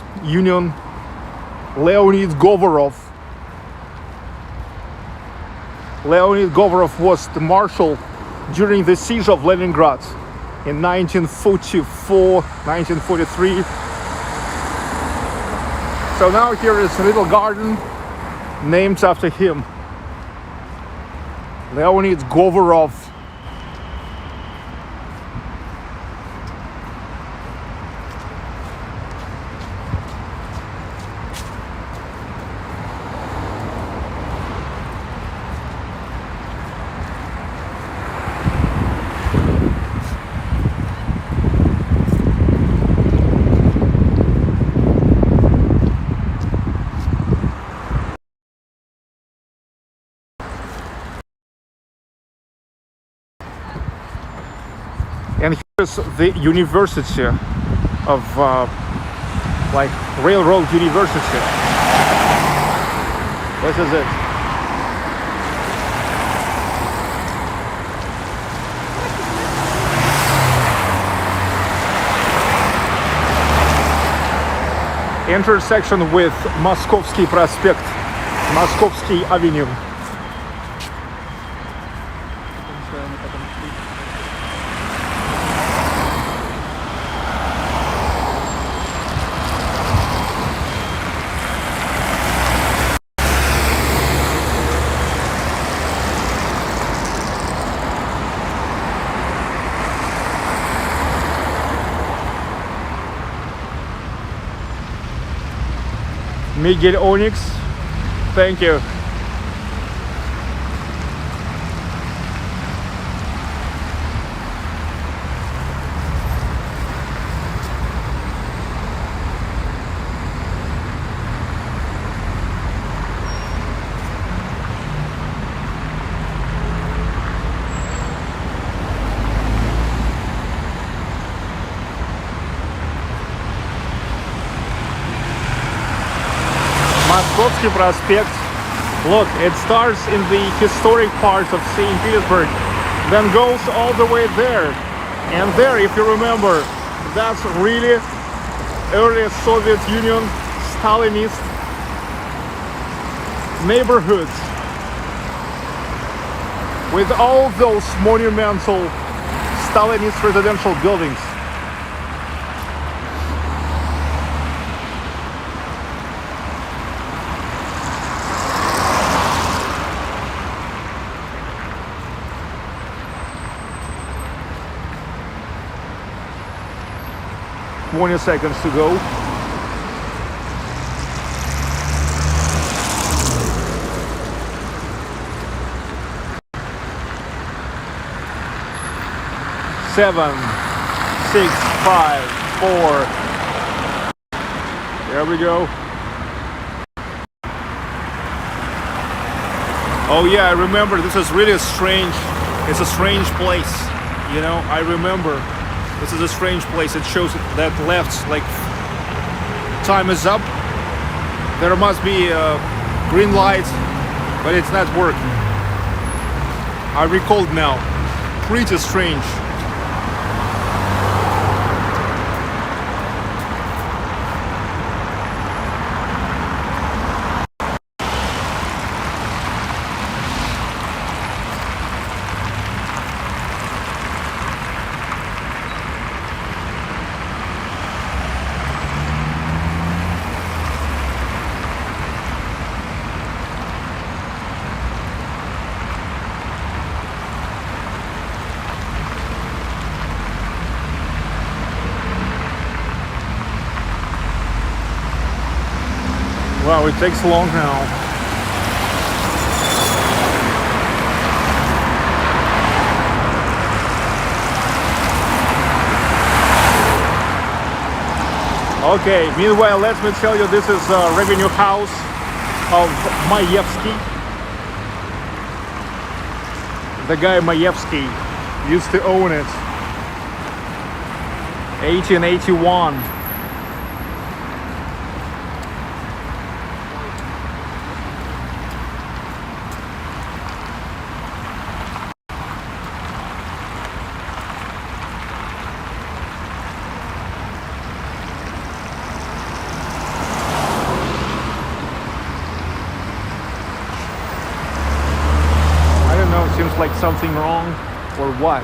Leonid Govorov. Leonid Govorov was the marshal during the siege of Leningrad in 1944, 1943. So now here is a little garden named after him, Leonid Govorov. And here's the university of like railroad university. This is it. Intersection with Moskovsky Prospect, Moskovsky Avenue. Miguel Onyx, thank you. Moskovsky Prospect. Look, it starts in the historic part of St. Petersburg, then goes all the way there. And there, if you remember, that's really early Soviet Union Stalinist neighborhoods with all those monumental Stalinist residential buildings. Twenty seconds to go. Seven, 6, 5, 4. There we go. Oh yeah, I remember. This is really strange. It's a strange place. You know, I remember. This is a strange place. It shows that left, like, time is up. There must be a green light, but it's not working. I recalled now. Pretty strange. Wow, it takes long now. Okay, meanwhile, let me tell you, this is Revenue House of Maevsky. The guy Maevsky used to own it. 1881. Seems like something wrong, or what?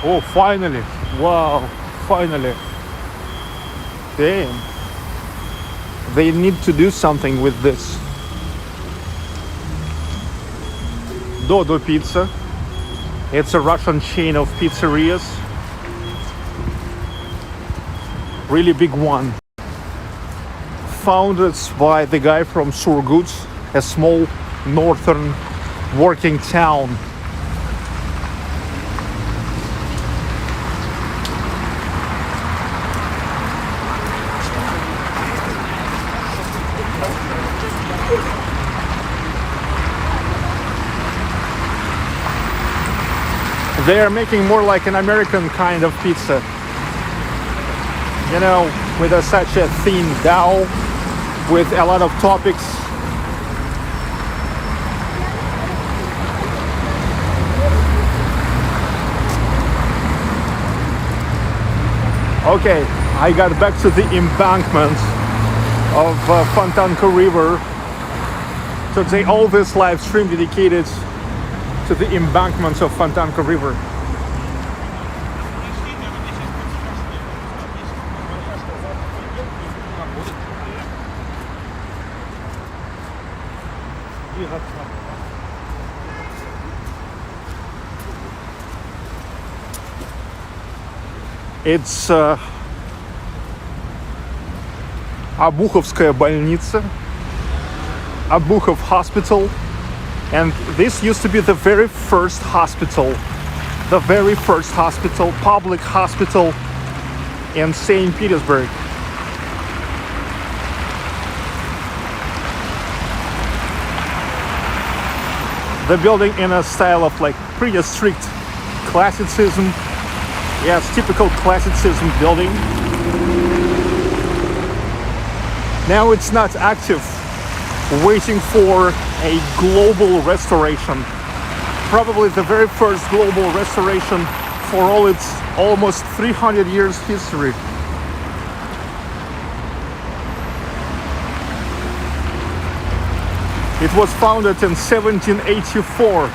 Oh, finally! Wow, finally! Damn! They need to do something with this. Dodo Pizza. It's a Russian chain of pizzerias. Really big one, founded by the guy from Circus, a small northern working town. They are making more like an American kind of pizza. You know, with such a thin dough, with a lot of toppings. Okay, I got back to the embankment of Fontanka River. Today, all this live stream dedicated to the embankments of Fontanka River. It's Обуховская больница, Obukhov Hospital, and this used to be the very first hospital, public hospital in St. Petersburg. The building in a style of like pretty strict classicism. Yes, typical classicism building. Now it's not active, waiting for a global restoration. Probably the very first global restoration for all its almost 300 years history. It was founded in 1784.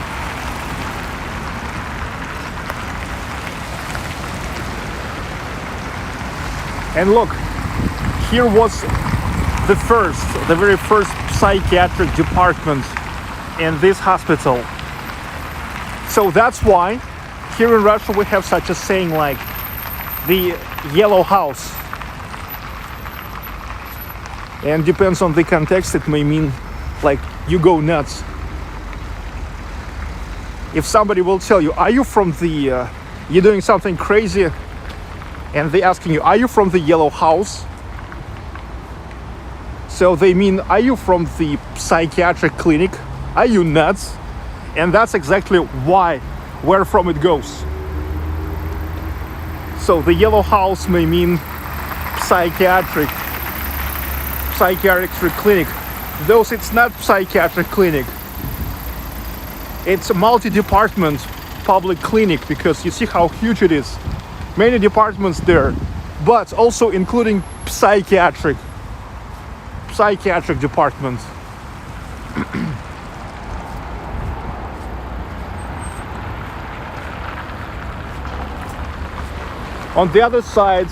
And look, here was the very first psychiatric department in this hospital. So that's why here in Russia we have such a saying like the yellow house. And depends on the context, it may mean like you go nuts. If somebody will tell you, are you from the, you're doing something crazy, and they asking you, are you from the yellow house? So they mean, are you from the psychiatric clinic? Are you nuts? And that's exactly where from it goes. So the yellow house may mean psychiatric clinic. Though it's not psychiatric clinic. It's a multi-department public clinic, because you see how huge it is. Many departments there, but also including psychiatric department. On the other side,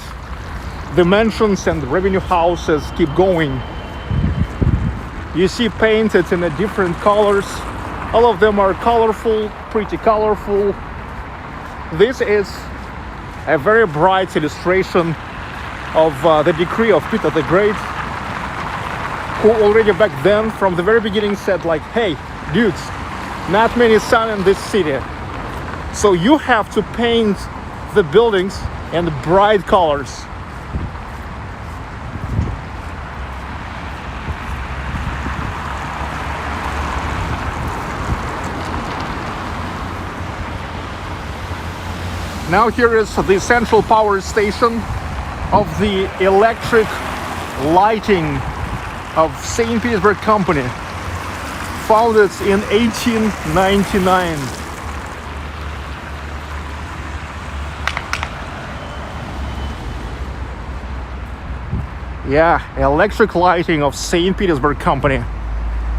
the mansions and revenue houses keep going. You see painted in different colors. All of them are colorful, pretty colorful. This is a very bright illustration of the decree of Peter the Great, who already back then, from the very beginning, said like, hey, dudes, not many sun in this city. So you have to paint the buildings in bright colors. Now here is the central power station of the electric lighting of St. Petersburg Company, founded in 1899. Yeah, electric lighting of St. Petersburg Company,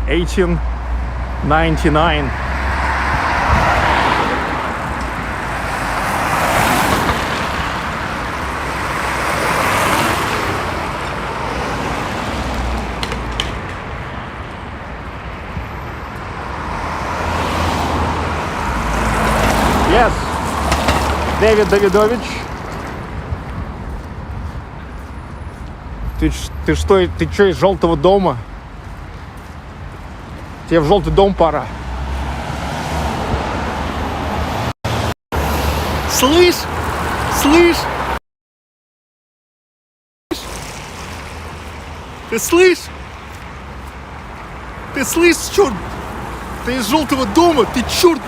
1899. Yes, David Davidovich. Ты что, из желтого дома? Тебе в желтый дом пора. Слышь? Слышь? Ты слышь? Ты слышь, черт? Ты из желтого дома, ты черт!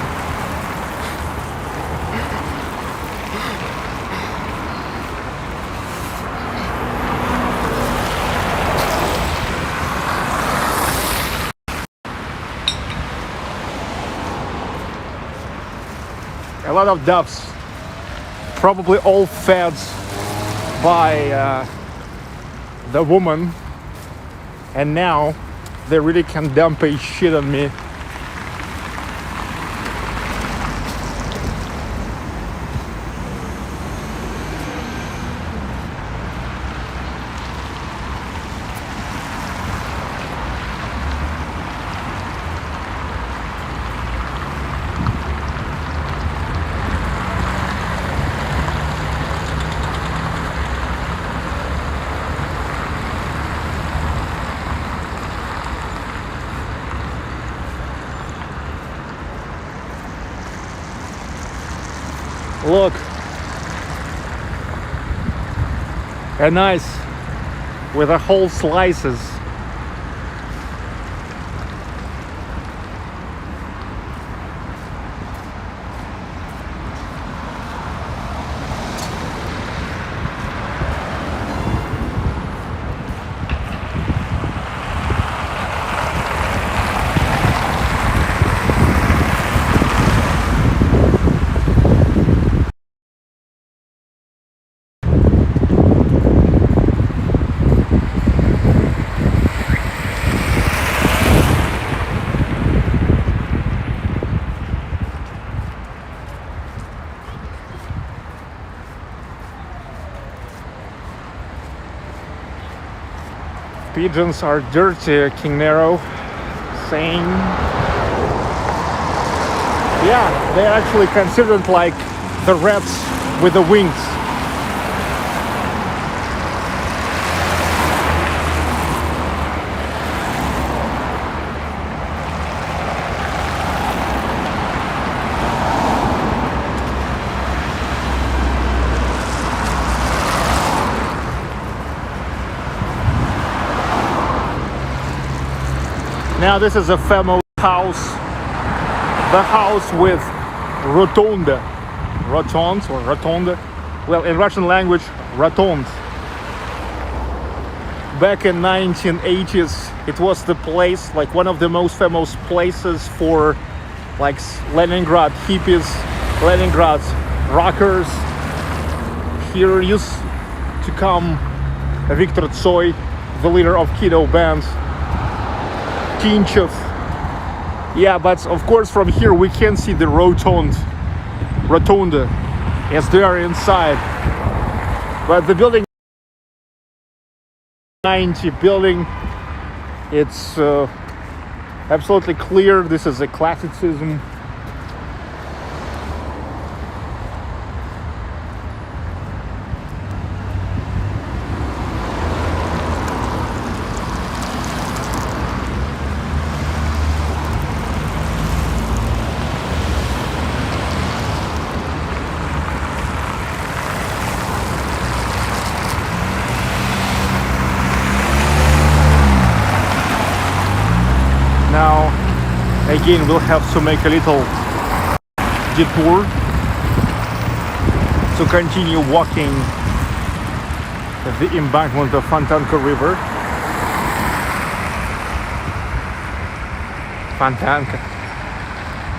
A lot of doves, probably all fed by the woman, and now they really can dump a shit on me. Look, a nice with the whole slices. Pigeons are dirty, King Nero saying. Yeah, they're actually considered like the rats with the wings. Now this is a famous house, the house with rotunda, rotond or rotonda, well in Russian language, rotond. Back in 1980s, it was the place, like one of the most famous places for like Leningrad hippies, Leningrad rockers. Here used to come Viktor Tsoi, the leader of Keto band, Tinchev. Yeah, but of course from here we can see the rotunda as they are inside. But the building, 90 building, it's absolutely clear this is a classicism. Now, again, we'll have to make a little detour to continue walking the embankment of Fontanka River. Fontanka.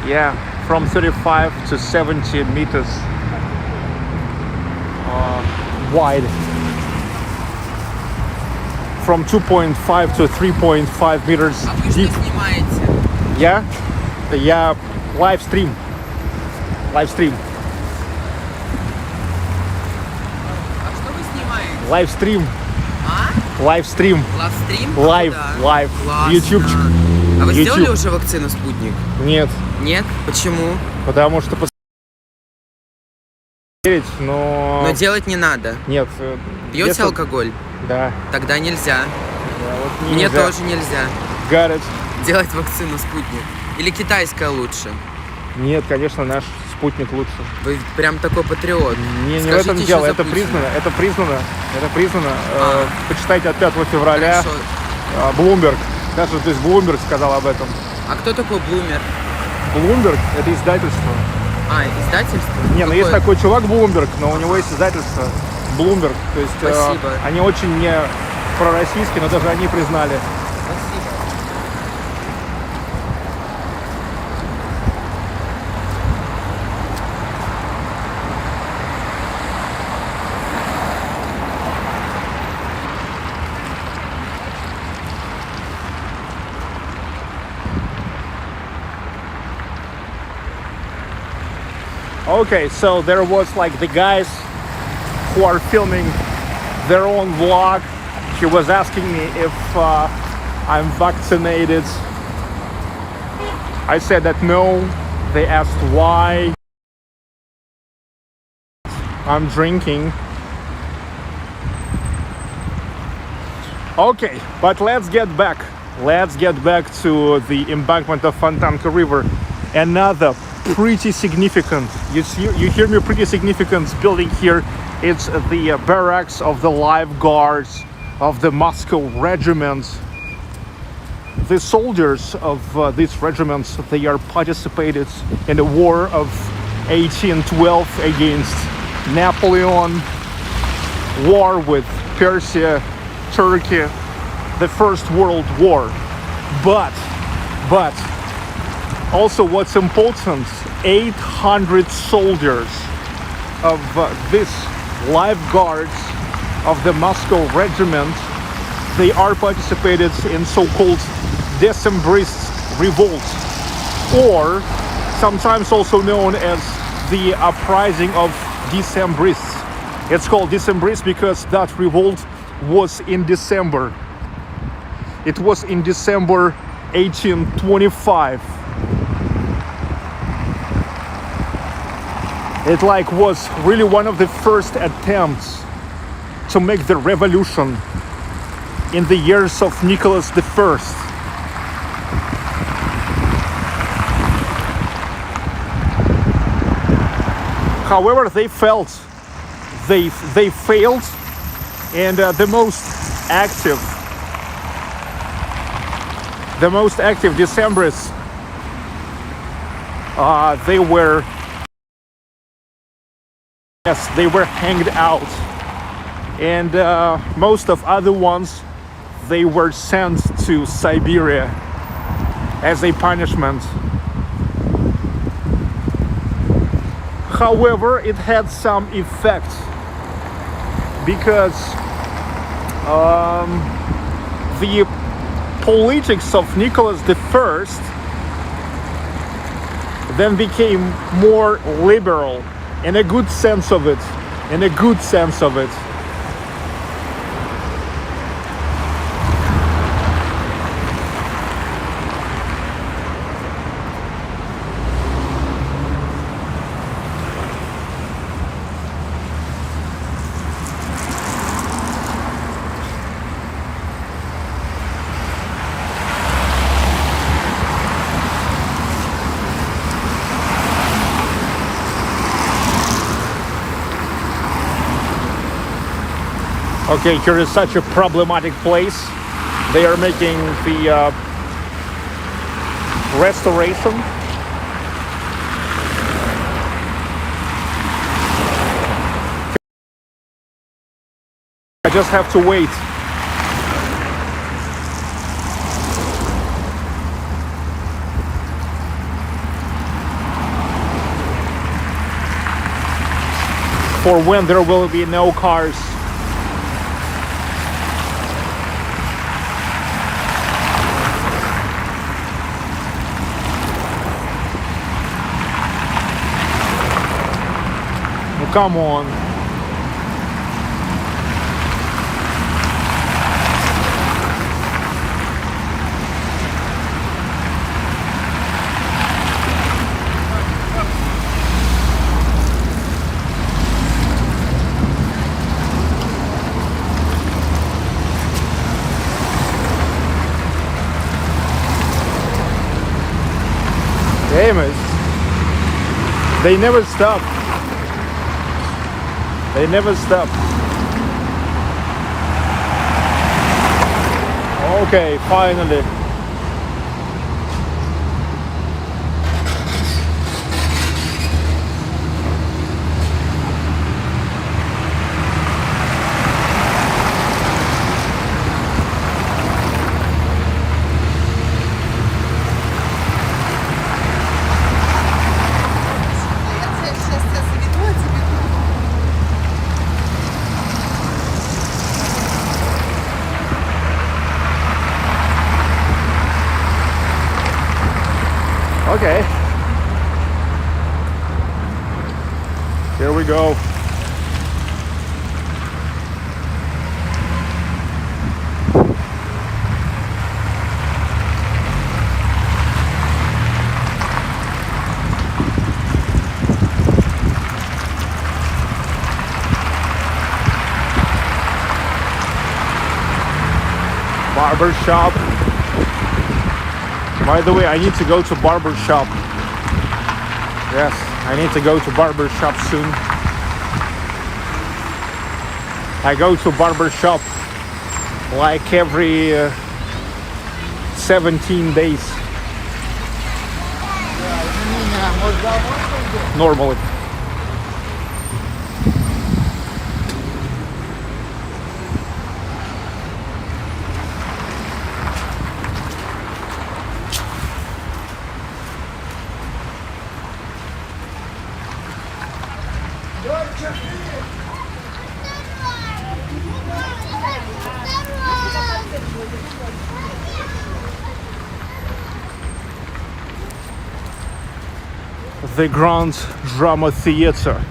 Yeah, from 35 to 70 meters wide. From 2.5 to 3.5 meters deep. Yeah? Yeah, live stream. А что вы снимаете? Лайвстрим. А? Лайвстрим. Лавстрим? Лайв. Классно. Ютубчик. А вы сделали YouTube. уже вакцину «Спутник»? Нет. Нет? Почему? Потому что посмотреть, но... Но делать не надо. Нет. Пьете если- алкоголь? Да. Тогда нельзя. Да, вот Мне нельзя. тоже нельзя Got it. делать вакцину «Спутник». Или китайская лучше? Нет, конечно, наш спутник лучше. Вы прям такой патриот. Не в Скажите этом еще дело, за это Путина. признано. Почитайте от 5 февраля. Хорошо. Bloomberg. Даже, то есть Bloomberg сказал об этом. А кто такой Блумер? Bloomberg — это издательство. А, издательство? Не, ну Какое? есть такой чувак Bloomberg, но у него есть издательство Bloomberg. То есть Спасибо. они очень не пророссийские, но даже они признали. Спасибо. Okay, so there was like the guys who are filming their own vlog. He was asking me if I'm vaccinated. I said that no. They asked why I'm drinking. Okay, but let's get back. Let's get back to the embankment of Fontanka River. Another pretty significant, you hear me, pretty significant building here. It's the barracks of the lifeguards of the Moscow regiment. The soldiers of these regiments, they are participated in the war of 1812 against Napoleon, war with Persia, Turkey, the First World War. But also what's important, 800 soldiers of this lifeguards of the Moscow regiment, they are participated in so-called Decemberists Revolt, or sometimes also known as the uprising of Decemberists. It's called Decemberists because that revolt was in December. It was in December 1825. It like was really one of the first attempts to make the revolution in the years of Nicholas I. However, they failed, and the most active Decemberists, they were hanged out, and most of other ones, they were sent to Siberia as a punishment. However, it had some effect because the politics of Nicholas I then became more liberal in a good sense of it. Okay, here is such a problematic place. They are making the restoration. I just have to wait. For when there will be no cars. Oh, come on. Famous. They never stop. They never stop. Okay, finally. Okay. Here we go. Barber Shop. By the way, I need to go to Barber Shop. Yes, I need to go to Barber Shop soon. I go to Barber Shop like every 17 days. Normally. The Grand Drama Theatre.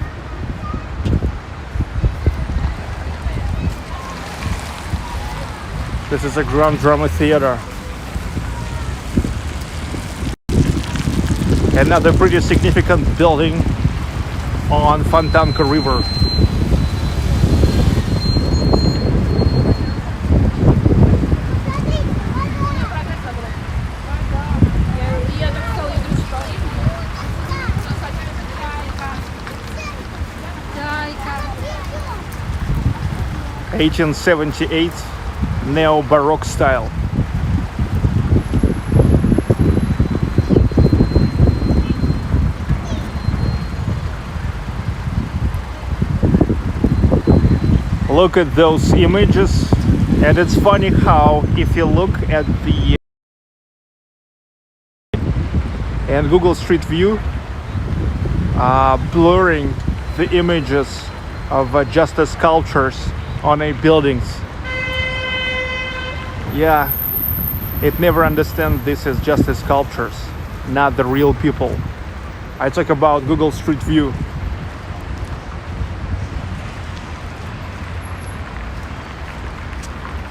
This is a Grand Drama Theatre. Another pretty significant building on Fontanka River. (1878) Neo-Baroque style. Look at those images, and it's funny how if you look at the and Google Street View, blurring the images of just as sculptures on a buildings. Yeah, it never understand this is just as sculptures, not the real people. I talk about Google Street View.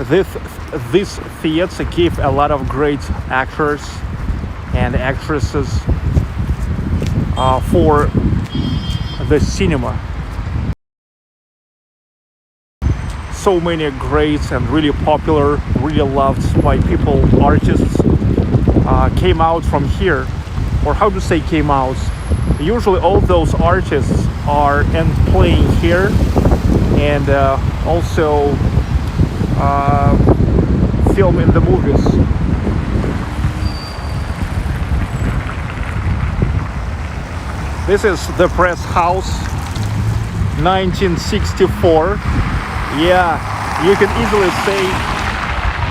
This theater gave a lot of great actors and actresses for the cinema. So many great and really popular, really loved by people, artists came out from here. Or how to say came out? Usually all those artists are playing here and also film in the movies. This is the press house, 1964. Yeah, You can easily say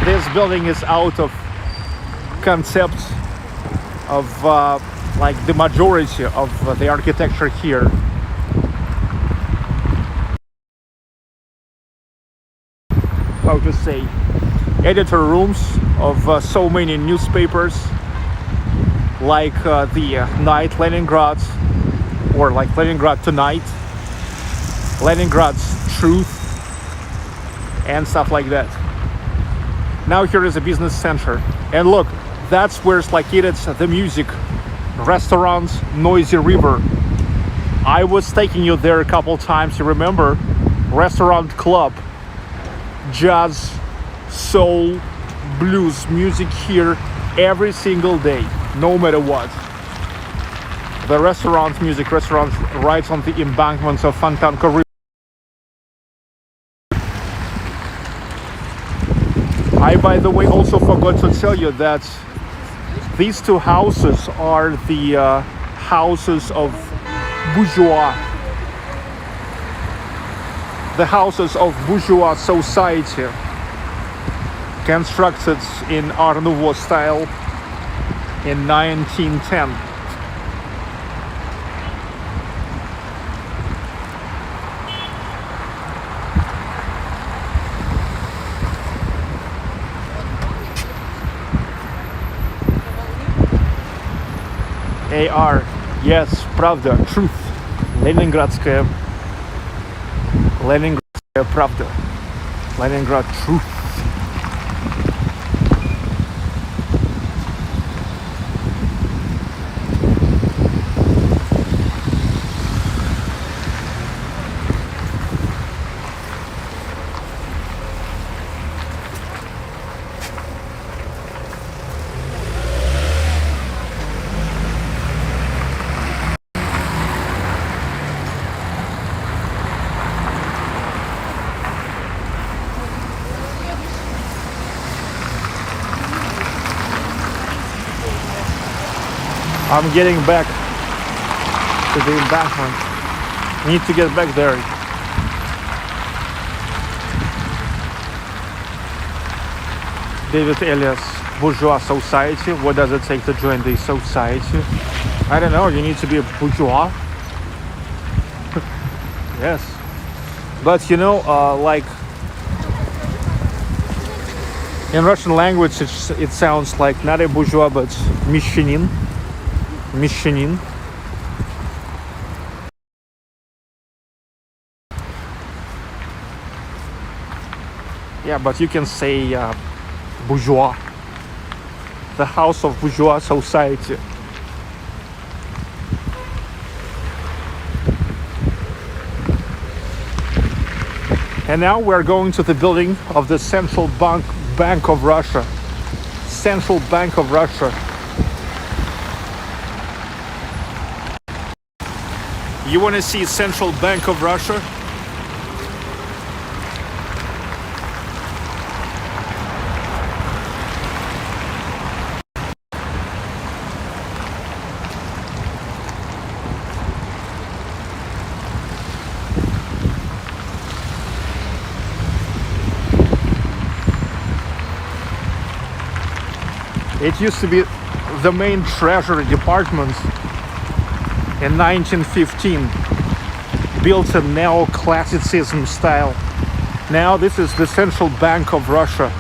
this building is out of concept of like the majority of the architecture here. How to say, editor rooms of so many newspapers, like the Night Leningrad, or like Leningrad Tonight, Leningrad's Truth, and stuff like that. Now here is a business center, and look, that's where it's located, the music restaurant Noisy River. I was taking you there a couple times, you remember? Restaurant club, jazz, soul, blues music here every single day, no matter what. The restaurant right on the embankments of Fontanka River. I, by the way, also forgot to tell you that these two houses are the houses of bourgeois. The houses of bourgeois society, constructed in Art Nouveau style in 1910. AR, yes, правда, truth. Leningradskaya правда. Leningrad truth. I'm getting back to the embankment. Need to get back there. David Elias, bourgeois society. What does it take to join the society? I don't know. You need to be a bourgeois. Yes, but you know, like in Russian language, it sounds like not a bourgeois, but mещанин. Mещанин. Yeah, but you can say bourgeois. The house of bourgeois society. And now we're going to the building of the Central Bank of Russia. Central Bank of Russia. You want to see Central Bank of Russia? It used to be the main treasury department in 1915, built in neoclassicism style. Now this is the Central Bank of Russia.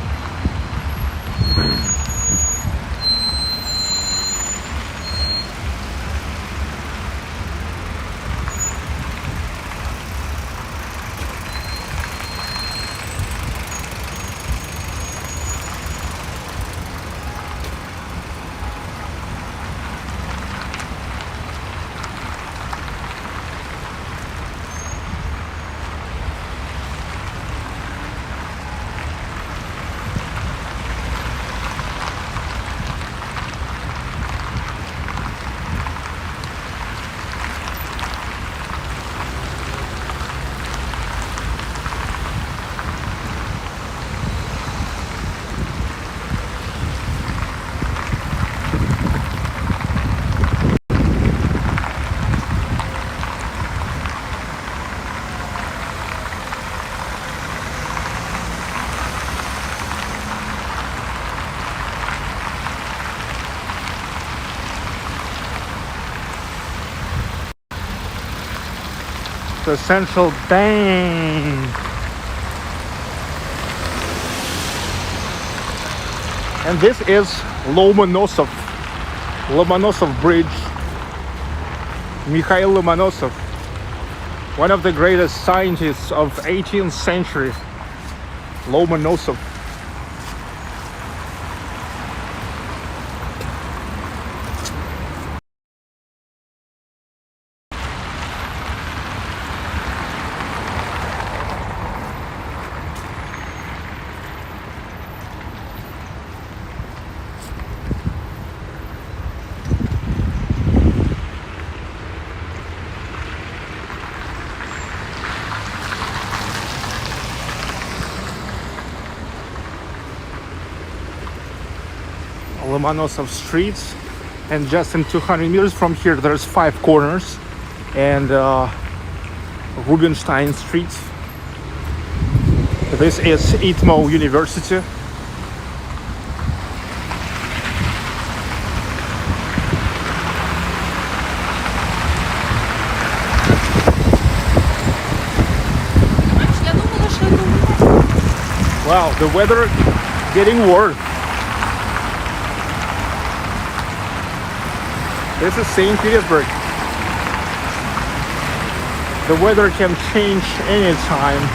the central bank. And this is Lomonosov Bridge. Mikhail Lomonosov, one of the greatest scientists of 18th century. Lomonosov. Lomonosov streets, and just in 200 meters from here there's 5 corners and Rubinstein Street. This is ITMO University. Wow, the weather getting worse. This is St. Petersburg. The weather can change anytime.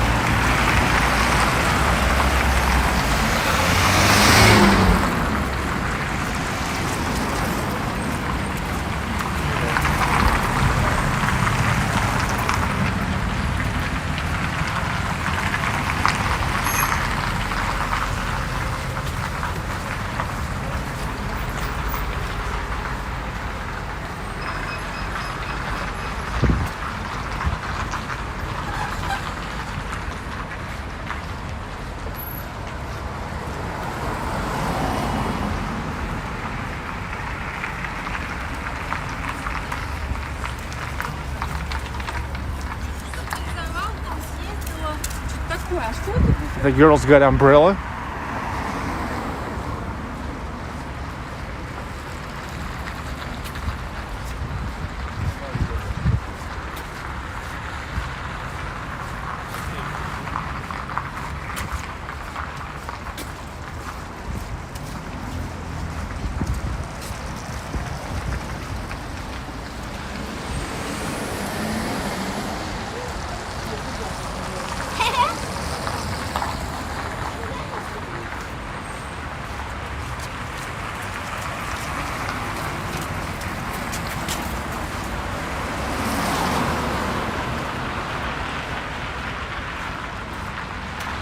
The girls got umbrella.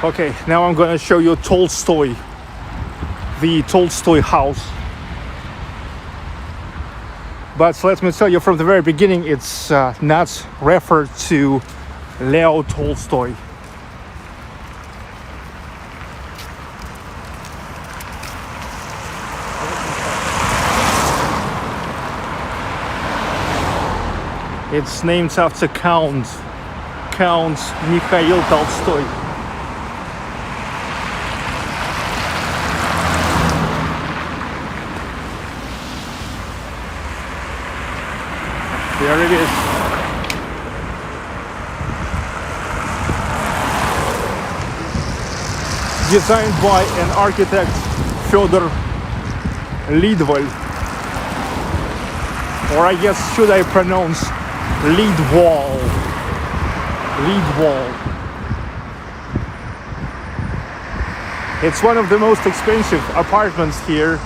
Okay, now I'm gonna show you Tolstoy, the Tolstoy house. But let me tell you from the very beginning, it's not referred to Leo Tolstoy. It's named after Count Mikhail Tolstoy. There it is. Designed by an architect, Fyodor Lidwal. Or I guess, should I pronounce Lidwal? Lidwal. It's one of the most expensive apartments here.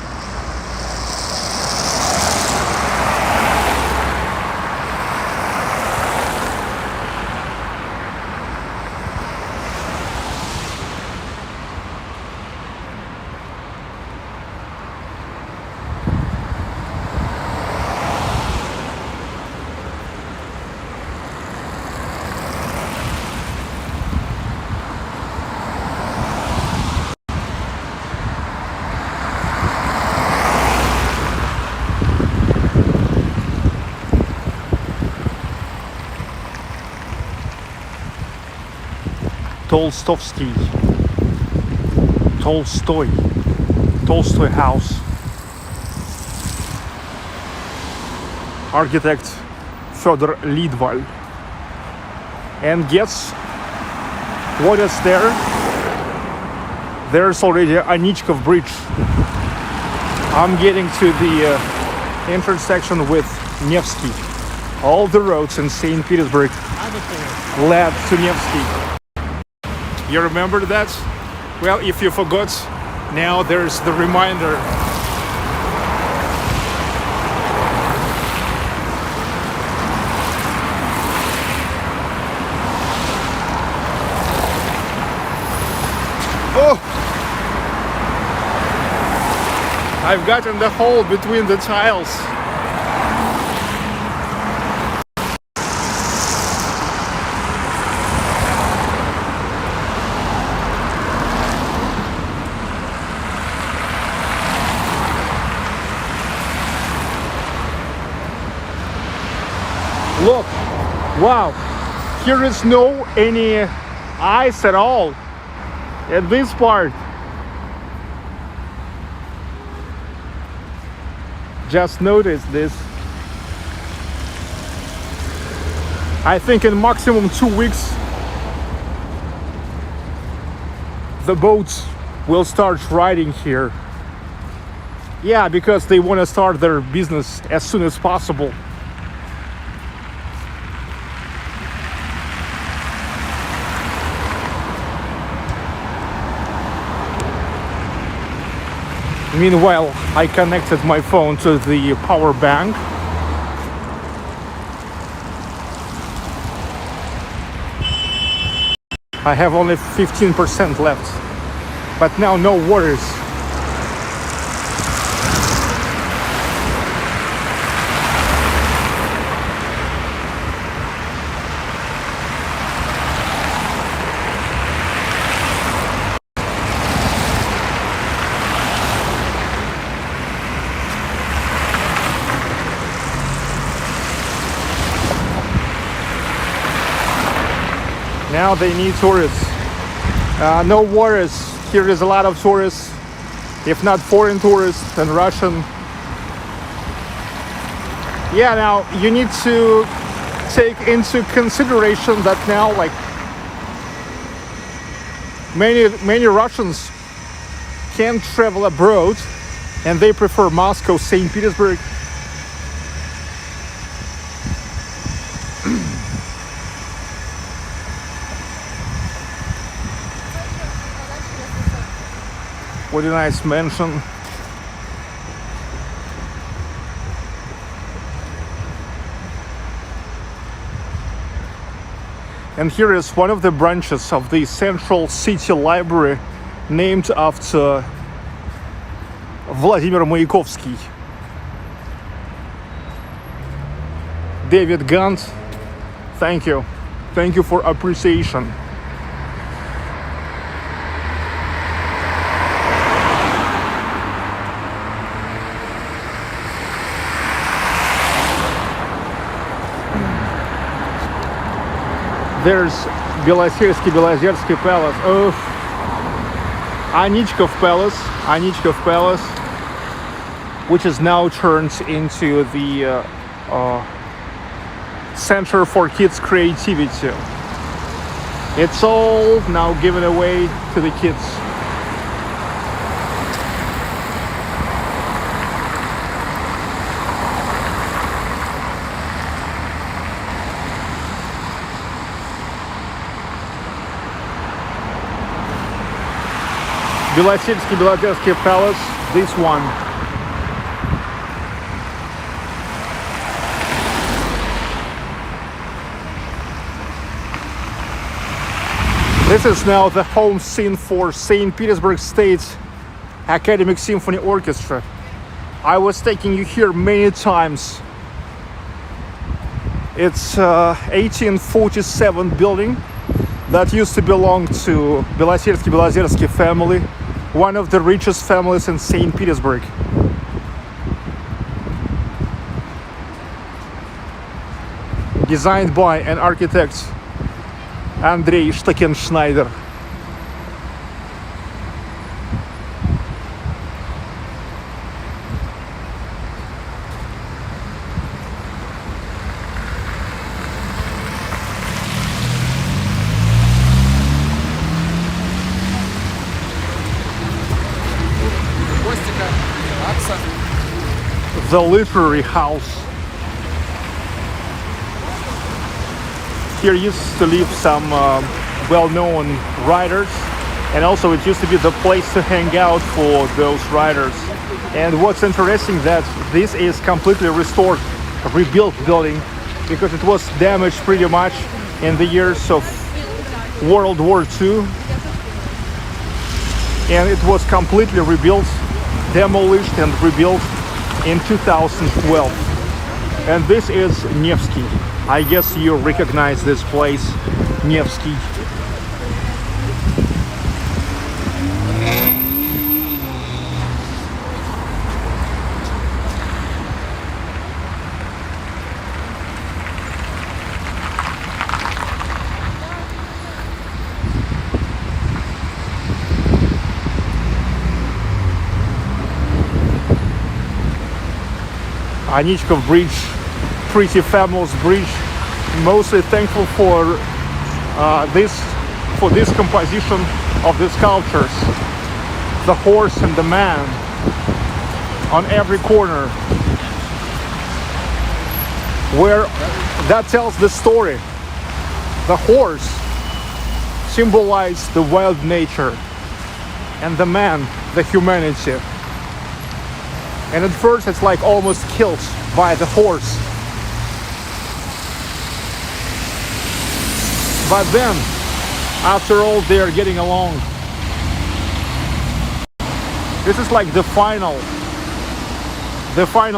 Tolstoy house. Architect Fyodor Lidwal. And guess what is there? There's already Untitled Bridge. I'm getting to the intersection with Nevsky. All the roads in St. Petersburg led to Nevsky. You remember that? Well, if you forgot, now there's the reminder. Oh! I've gotten the hole between the tiles. Look, wow, here is no any ice at all at this part. Just notice this. I think in maximum 2 weeks the boats will start riding here. Yeah, because they want to start their business as soon as possible. Meanwhile, I connected my phone to the power bank. I have only 15% left, but now no worries. Now they need tourists. No worries. Here is a lot of tourists. If not foreign tourists, then Russian. Yeah, now you need to take into consideration that now, like, many Russians can't travel abroad, and they prefer Moscow, St. Petersburg. What a nice mansion. And here is one of the branches of the Central City Library, named after Vladimir Mayakovsky. David Gant, thank you. Thank you for appreciation. There's Belozersky Palace. Oh, Untitled Palace, which is now turned into the Center for Kids Creativity. It's all now given away to the kids. Belozersky Palace, this one. This is now the home scene for St. Petersburg State Academic Symphony Orchestra. I was taking you here many times. It's 1847 building that used to belong to Belozersky family, one of the richest families in St. Petersburg. Designed by an architect, Andrei Steckenschneider. the literary house. Here used to live some well-known writers, and also it used to be the place to hang out for those writers. And what's interesting that this is completely restored, rebuilt building, because it was damaged pretty much in the years of World War II, and it was completely rebuilt, demolished and rebuilt in 2012. And this is Nevsky. I guess you recognize this place, Nevsky. Anichkov Bridge, pretty famous bridge. Mostly thankful for this composition of the sculptures, the horse and the man on every corner, where that tells the story. The horse symbolizes the wild nature, and the man, the humanity. And at first it's like almost killed by the horse. But then, after all, they're getting along. This is like the final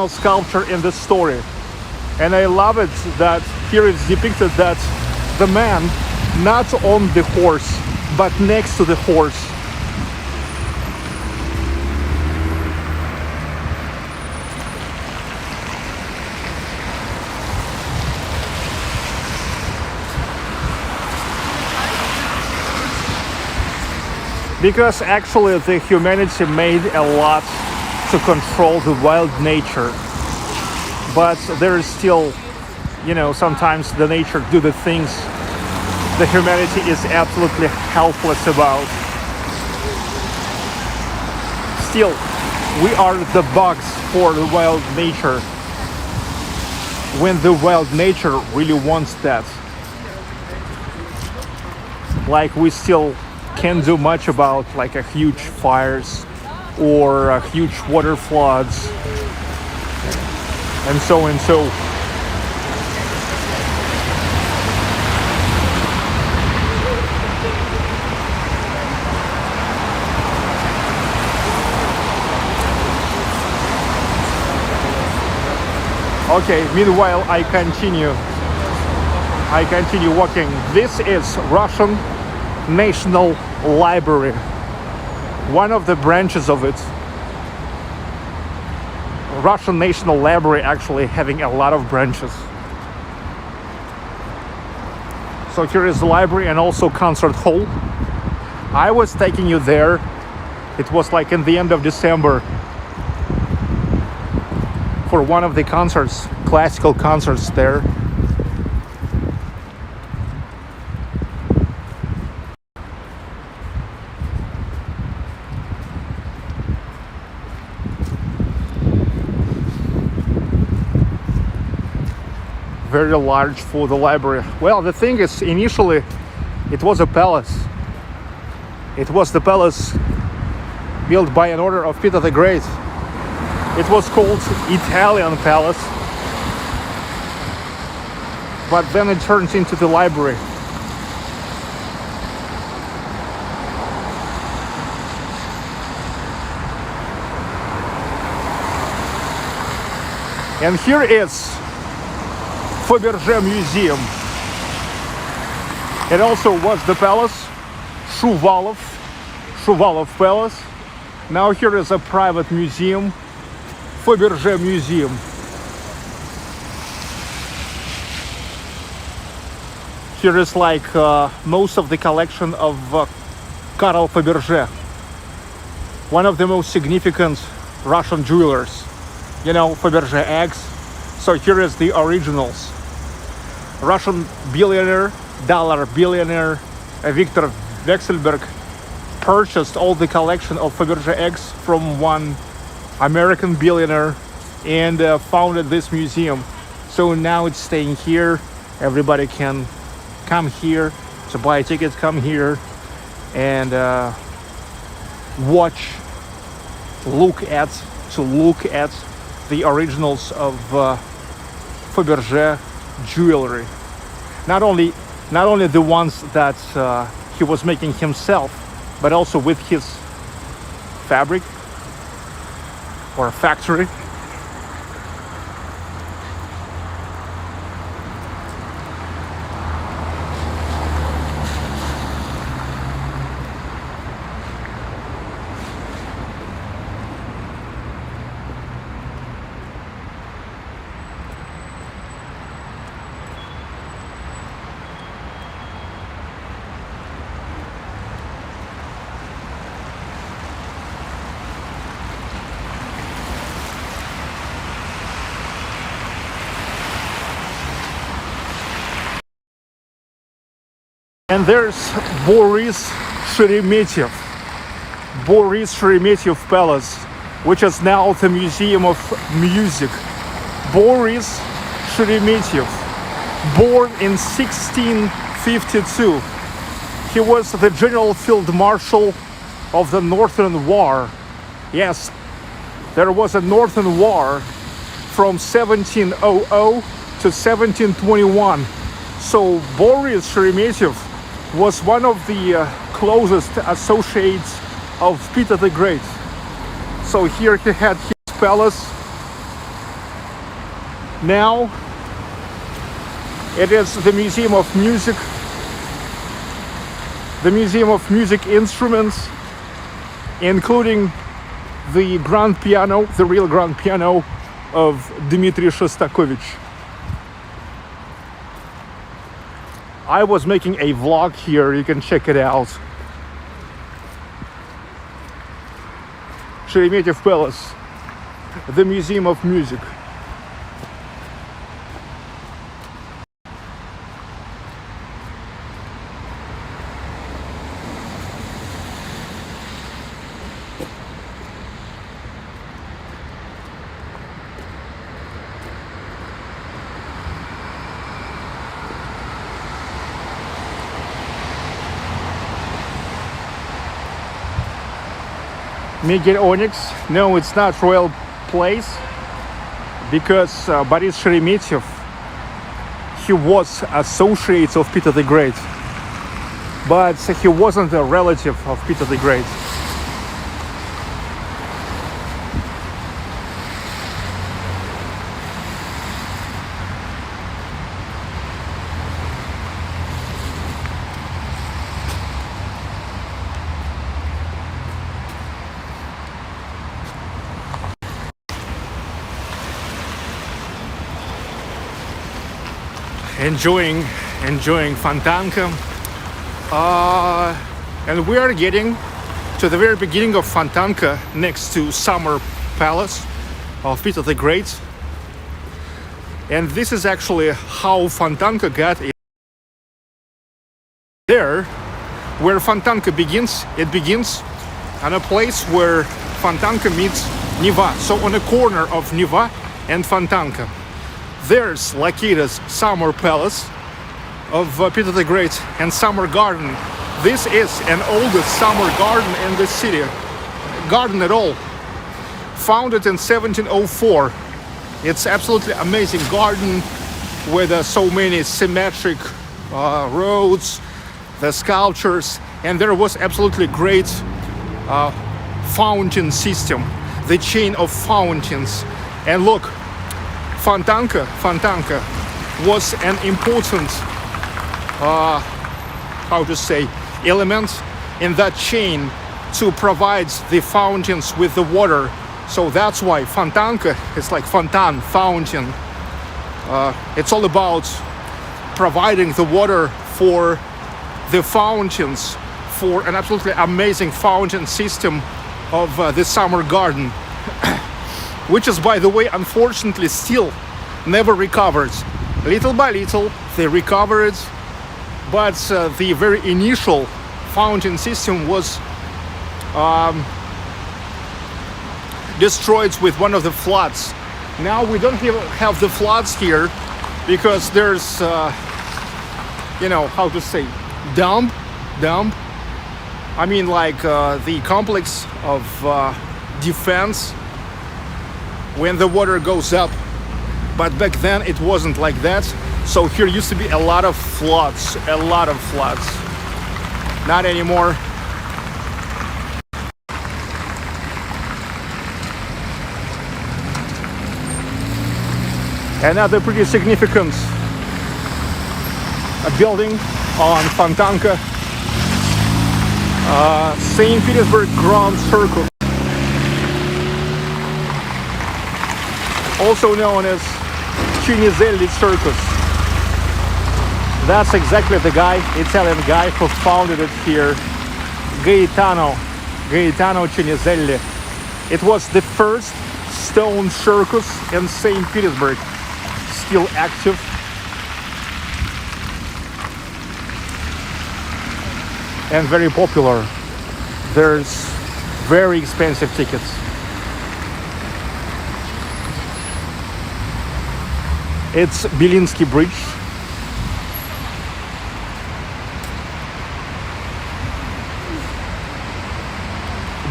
sculpture in the story. And I love it that here it's depicted that the man, not on the horse, but next to the horse. Because actually the humanity made a lot to control the wild nature. But there is still, sometimes the nature do the things the humanity is absolutely helpless about. Still, we are the bugs for the wild nature, when the wild nature really wants that. Like we still can't do much about like a huge fires or huge water floods and so and so. Okay, meanwhile I continue walking. This is Russian National Library, one of the branches of it. Russian National Library actually having a lot of branches. So here is the library and also concert hall. I was taking you there. It was like in the end of December for one of the concerts, classical concerts there. Very large for the library. Well, the thing is, initially it was a palace. It was the palace built by an order of Peter the Great. It was called Italian Palace, but then it turns into the library. And here is Faberge Museum. It also was the palace, Shuvalov Palace. Now here is a private museum, Faberge Museum. Here is like most of the collection of Karl Faberge, one of the most significant Russian jewelers. Faberge eggs. So here is the originals. Russian billionaire, dollar billionaire Victor Vekselberg purchased all the collection of Faberge eggs from one American billionaire and founded this museum. So now it's staying here. Everybody can come here to buy tickets, come here and look at the originals of Faberge jewelry. Not only the ones that he was making himself, but also with his fabric or factory. And there's Boris Sheremetev Palace, which is now the Museum of Music. Boris Sheremetev, born in 1652. He was the General Field Marshal of the Northern War. Yes, there was a Northern War from 1700 to 1721. So Boris Sheremetev was one of the closest associates of Peter the Great. So here he had his palace. Now it is the Museum of Music, the Museum of Music Instruments, including the grand piano, the real grand piano of Dmitri Shostakovich. I was making a vlog here, you can check it out. Sheremetev Palace, the Museum of Music. Miguel Onyx. No, it's not royal place, because Boris Sheremetev, he was associate of Peter the Great, but he wasn't a relative of Peter the Great. Enjoying Fontanka, and we are getting to the very beginning of Fontanka, next to Summer Palace of Peter the Great, and this is actually how Fontanka got it. There, where Fontanka begins, it begins on a place where Fontanka meets Neva, so on a corner of Neva and Fontanka. There's Lakita's Summer Palace of Peter the Great and Summer Garden. This is an oldest summer garden in the city. Garden at all. Founded in 1704. It's absolutely amazing garden with so many symmetric roads, the sculptures, and there was absolutely great fountain system, the chain of fountains. And look, Fontanka was an important, element in that chain to provide the fountains with the water. So that's why Fontanka is like fontan, fountain. It's all about providing the water for the fountains, for an absolutely amazing fountain system of the summer garden. Which is, by the way, unfortunately still never recovered. Little by little they recovered, but the very initial fountain system was destroyed with one of the floods Now we don't have the floods here because there's, you know, how to say, dump. I mean, like the complex of defense when the water goes up. But back then it wasn't like that. So here used to be a lot of floods, Not anymore. Another pretty significant building on Fontanka, St. Petersburg Grand Circus, also known as Trinity Circus. That's exactly the guy, Italian guy, who founded it here, Gaetano Cinizelli. It was the first stone circus in St. Petersburg, still active. And very popular. There's very expensive tickets. It's Bilinsky Bridge.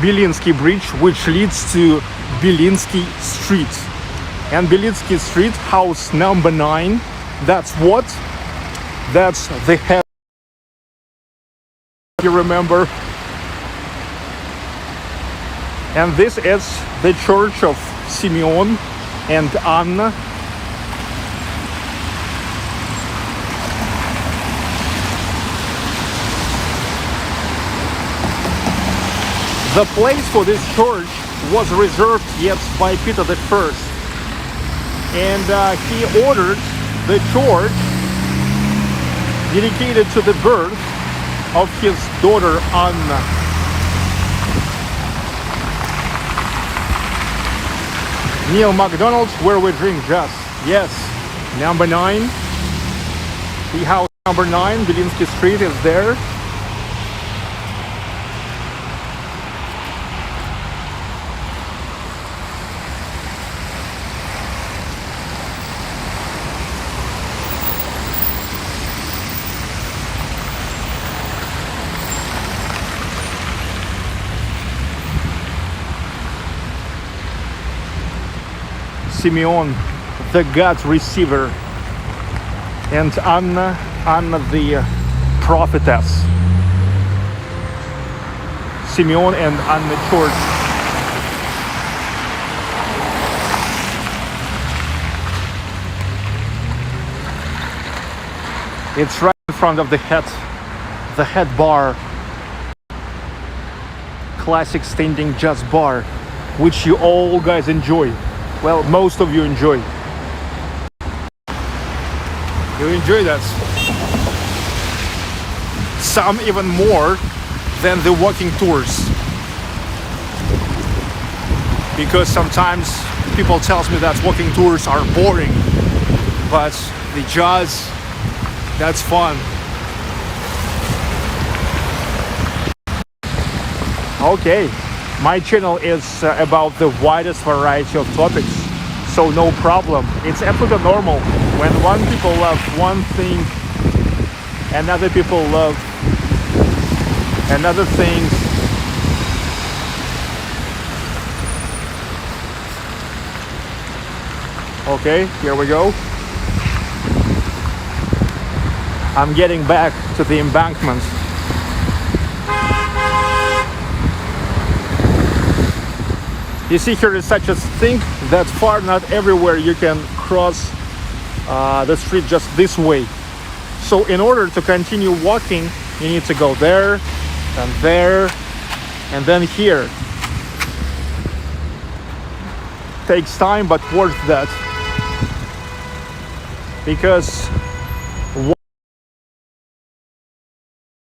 Bilinsky Bridge, which leads to Bilinsky Street. And Bilinsky Street, house number 9, that's what? That's the head. You remember? And this is the church of Simeon and Anna. The place for this church was reserved yet by Peter I, and he ordered the church dedicated to the birth of his daughter Anna. Neil McDonald's, where we drink just. Yes, number 9. The house number 9, Bilinsky Street, is there. Simeon, the God receiver, and Anna the prophetess. Simeon and Anna Church. It's right in front of the head bar, classic standing jazz bar, which you all guys enjoy. Well, most of you enjoy. You enjoy that. Some even more than the walking tours. Because sometimes people tell me that walking tours are boring, but the jazz, that's fun. Okay. My channel is about the widest variety of topics, so no problem. It's absolutely normal when one people love one thing and other people love another thing. Okay, here we go. I'm getting back to the embankment. You see, here is such a thing that far not everywhere you can cross the street just this way. So in order to continue walking, you need to go there, and then here. Takes time, but worth that. Because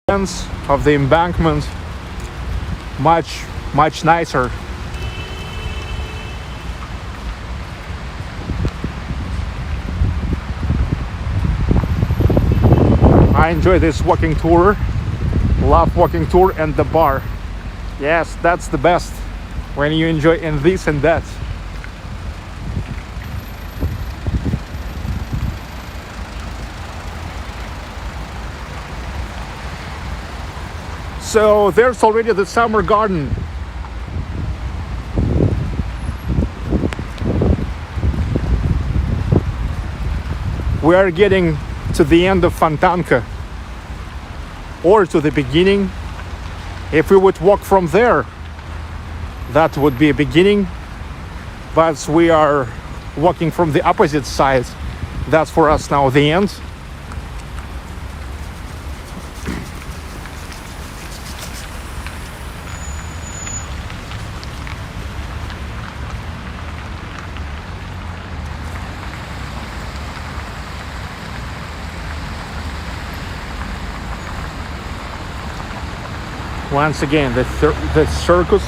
one of the embankment much nicer. I enjoy this walking tour, love walking tour and the bar. Yes, that's the best when you enjoy in this and that. So there's already the summer garden. We are getting to the end of Fontanka, or to the beginning. If we would walk from there, that would be a beginning, but we are walking from the opposite side. That's for us now the end. Once again, the circus.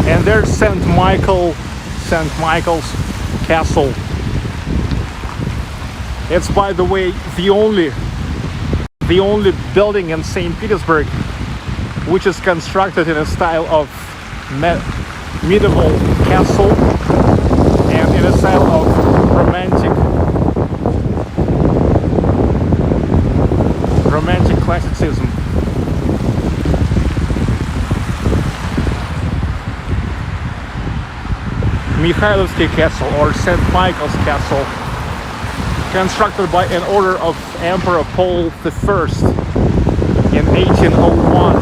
And there's St. Michael's Castle. It's, by the way, the only building in St. Petersburg which is constructed in a style of medieval castle and in a style of romantic classicism. Mikhailovsky Castle, or St. Michael's Castle, constructed by an order of Emperor Paul I in 1801.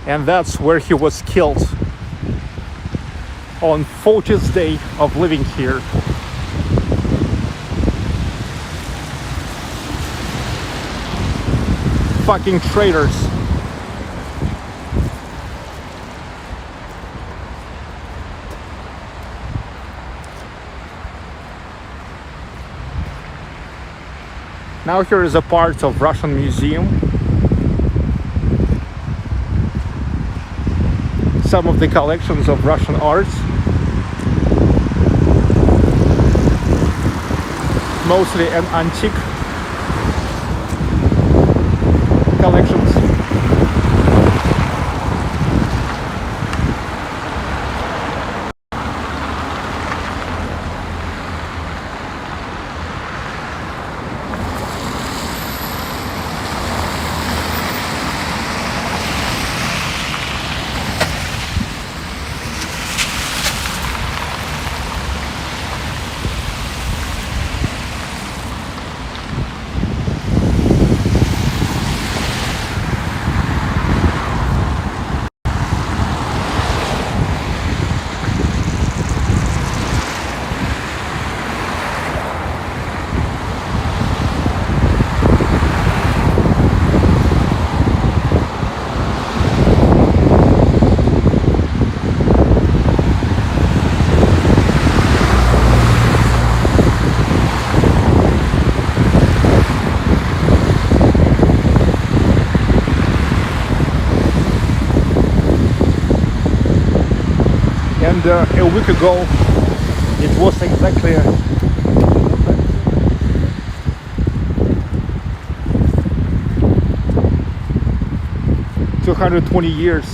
And that's where he was killed on 40th day of living here. Fucking traitors. Now here is a part of Russian Museum. Some of the collections of Russian arts. Mostly an antique collections. And a week ago, it was exactly 220 years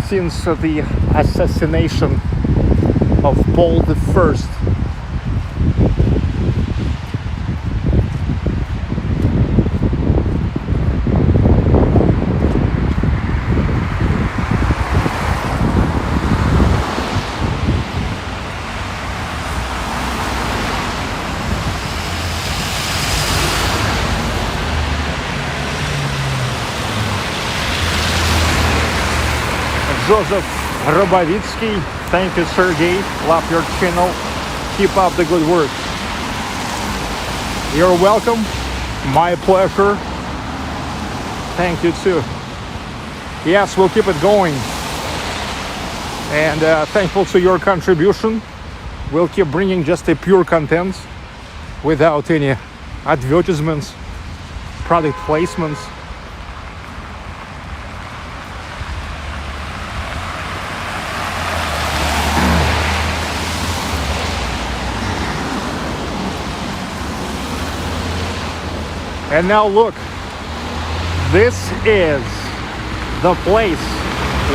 since the assassination of Paul I. Joseph Robovitsky, thank you, Sergey. Love your channel. Keep up the good work. You're welcome. My pleasure. Thank you too. Yes, we'll keep it going. And thankful to your contribution. We'll keep bringing just a pure content without any advertisements, product placements. And now look, this is the place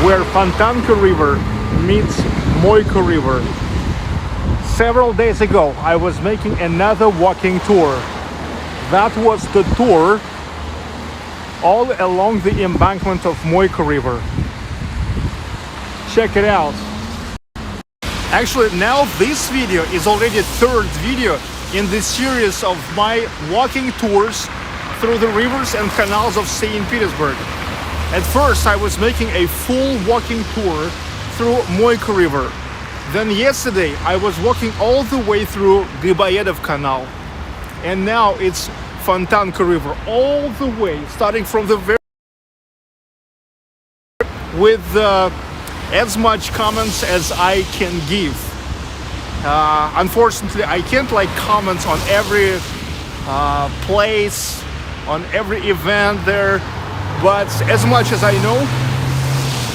where Fontanka River meets Moika River. Several days ago, I was making another walking tour. That was the tour all along the embankment of Moika River. Check it out. Actually, now this video is already third video in this series of my walking tours through the rivers and canals of St. Petersburg. At first, I was making a full walking tour through Moika River. Then yesterday, I was walking all the way through Griboyedov Canal. And now it's Fontanka River, all the way, starting from the very... with as much comments as I can give. Unfortunately, I can't like comment on every place, on every event there, but as much as I know,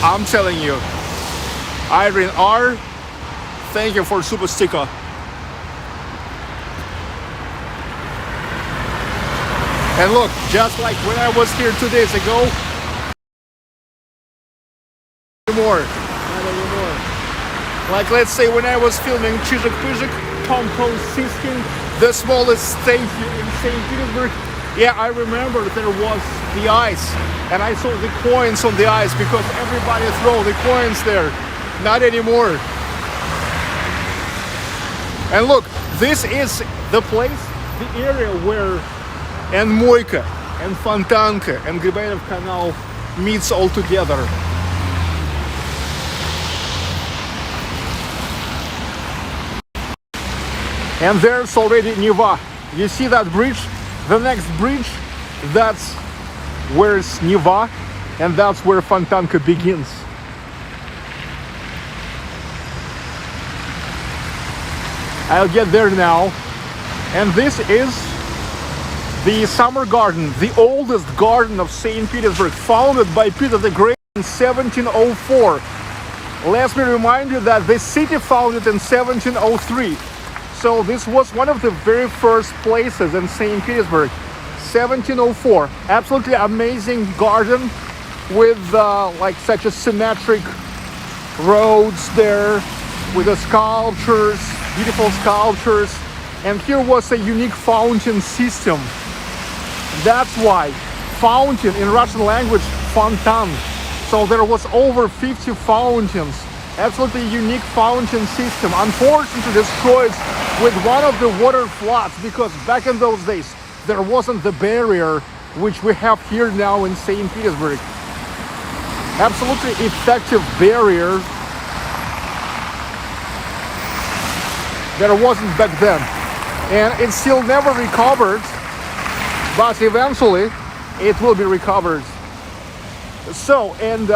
I'm telling you. Irene R, thank you for super sticker. And look, just like when I was here 2 days ago, not anymore. Like let's say when I was filming Chizhik Pyzhik, Pompo Siskin, the smallest state here in St. Petersburg. Yeah, I remember there was the ice, and I saw the coins on the ice because everybody throw the coins there. Not anymore. And look, this is the place, the area where and Moika and Fontanka and Griboyedov Canal meets all together. And there's already Neva. You see that bridge? The next bridge, that's where's Neva, and that's where Fontanka begins. I'll get there now. And this is the summer garden, the oldest garden of St. Petersburg, founded by Peter the Great in 1704. Let me remind you that the city founded in 1703. So this was one of the very first places in St. Petersburg, 1704. Absolutely amazing garden with like such a symmetric roads there, with the sculptures, beautiful sculptures. And here was a unique fountain system. That's why fountain in Russian language, fontan. So there was over 50 fountains. Absolutely unique fountain system. Unfortunately destroyed with one of the water floods, because back in those days there wasn't the barrier which we have here now in St. Petersburg. Absolutely effective barrier. There wasn't back then. And it still never recovered, but eventually it will be recovered. So, and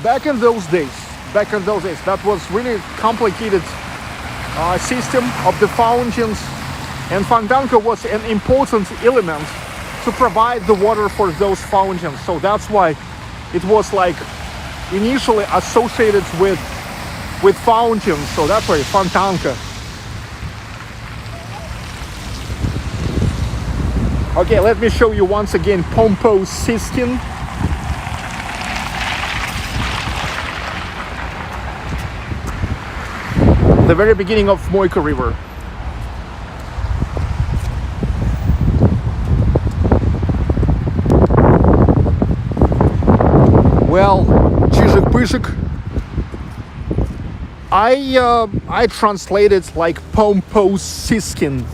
back in those days, that was really complicated system of the fountains, and Fontanka was an important element to provide the water for those fountains. So that's why it was like initially associated with fountains. So that's why Fontanka. Okay, let me show you once again Pompo Siskin. The very beginning of Moika River. Well, Chizhik Pyzhik, I translated like Pompo Siskin.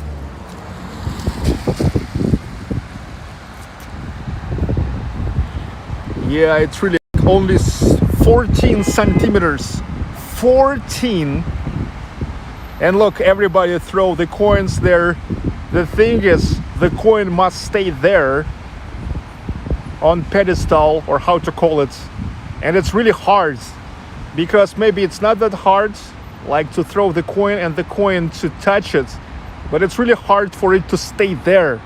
Yeah, it's really only 14 centimeters. 14. And look, everybody throw the coins there. The thing is, the coin must stay there on pedestal, or how to call it. And it's really hard, because maybe it's not that hard like to throw the coin and the coin to touch it, but it's really hard for it to stay there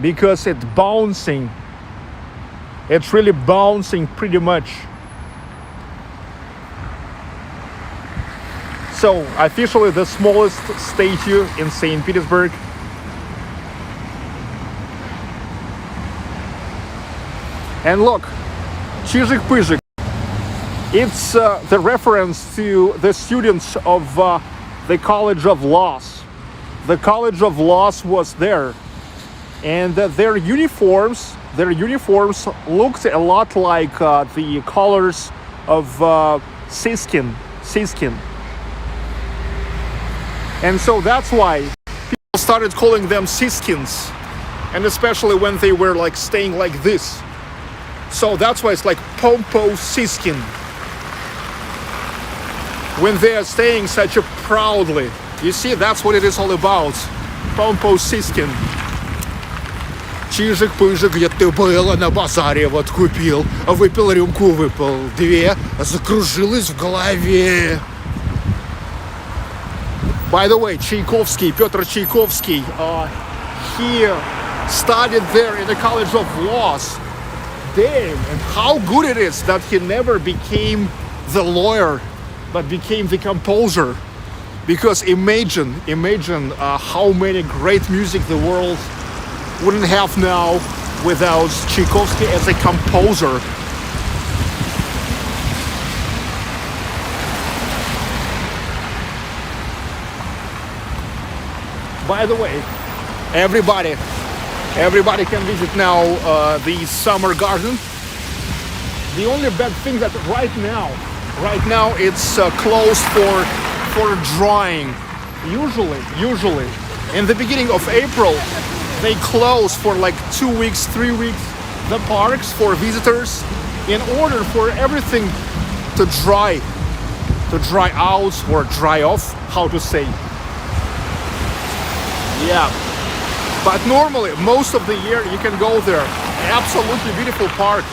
because it's bouncing. It's really bouncing pretty much. So, officially the smallest statue in St. Petersburg. And look, Chizhik Pyzhik. It's the reference to the students of the College of Laws. The College of Laws was there, and their uniforms looked a lot like the colors of Siskin. And so that's why people started calling them Siskins, and especially when they were like staying like this. So that's why it's like Pompo Siskin, when they are staying such a proudly. You see, that's what it is all about. Pompo Siskin. Чижик-пыжик, где ты была, на базаре вот купил. Выпил рюмку, выпил две, закружилась в голове. By the way, Tchaikovsky, Pyotr Tchaikovsky, he studied there in the College of Laws. Damn, and how good it is that he never became the lawyer, but became the composer. Because imagine how many great music the world wouldn't have now without Tchaikovsky as a composer. By the way, everybody can visit now the summer garden. The only bad thing that right now it's closed for drying. Usually in the beginning of April they close for like 2 weeks, 3 weeks the parks for visitors in order for everything to dry out or dry off, how to say. Yeah, but normally most of the year you can go there. Absolutely beautiful park.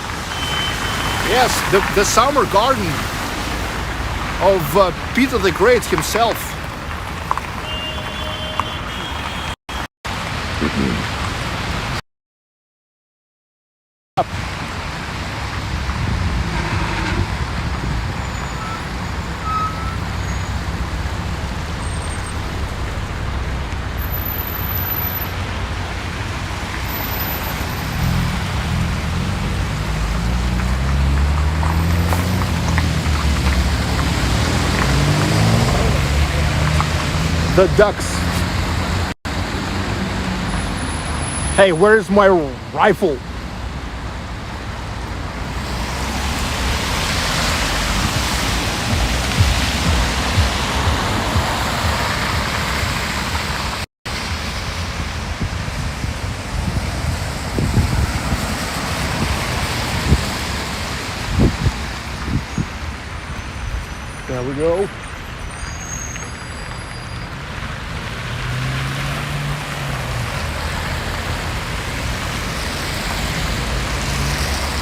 Yes, the summer garden of Peter the Great himself. The ducks. Hey, where's my rifle? There we go.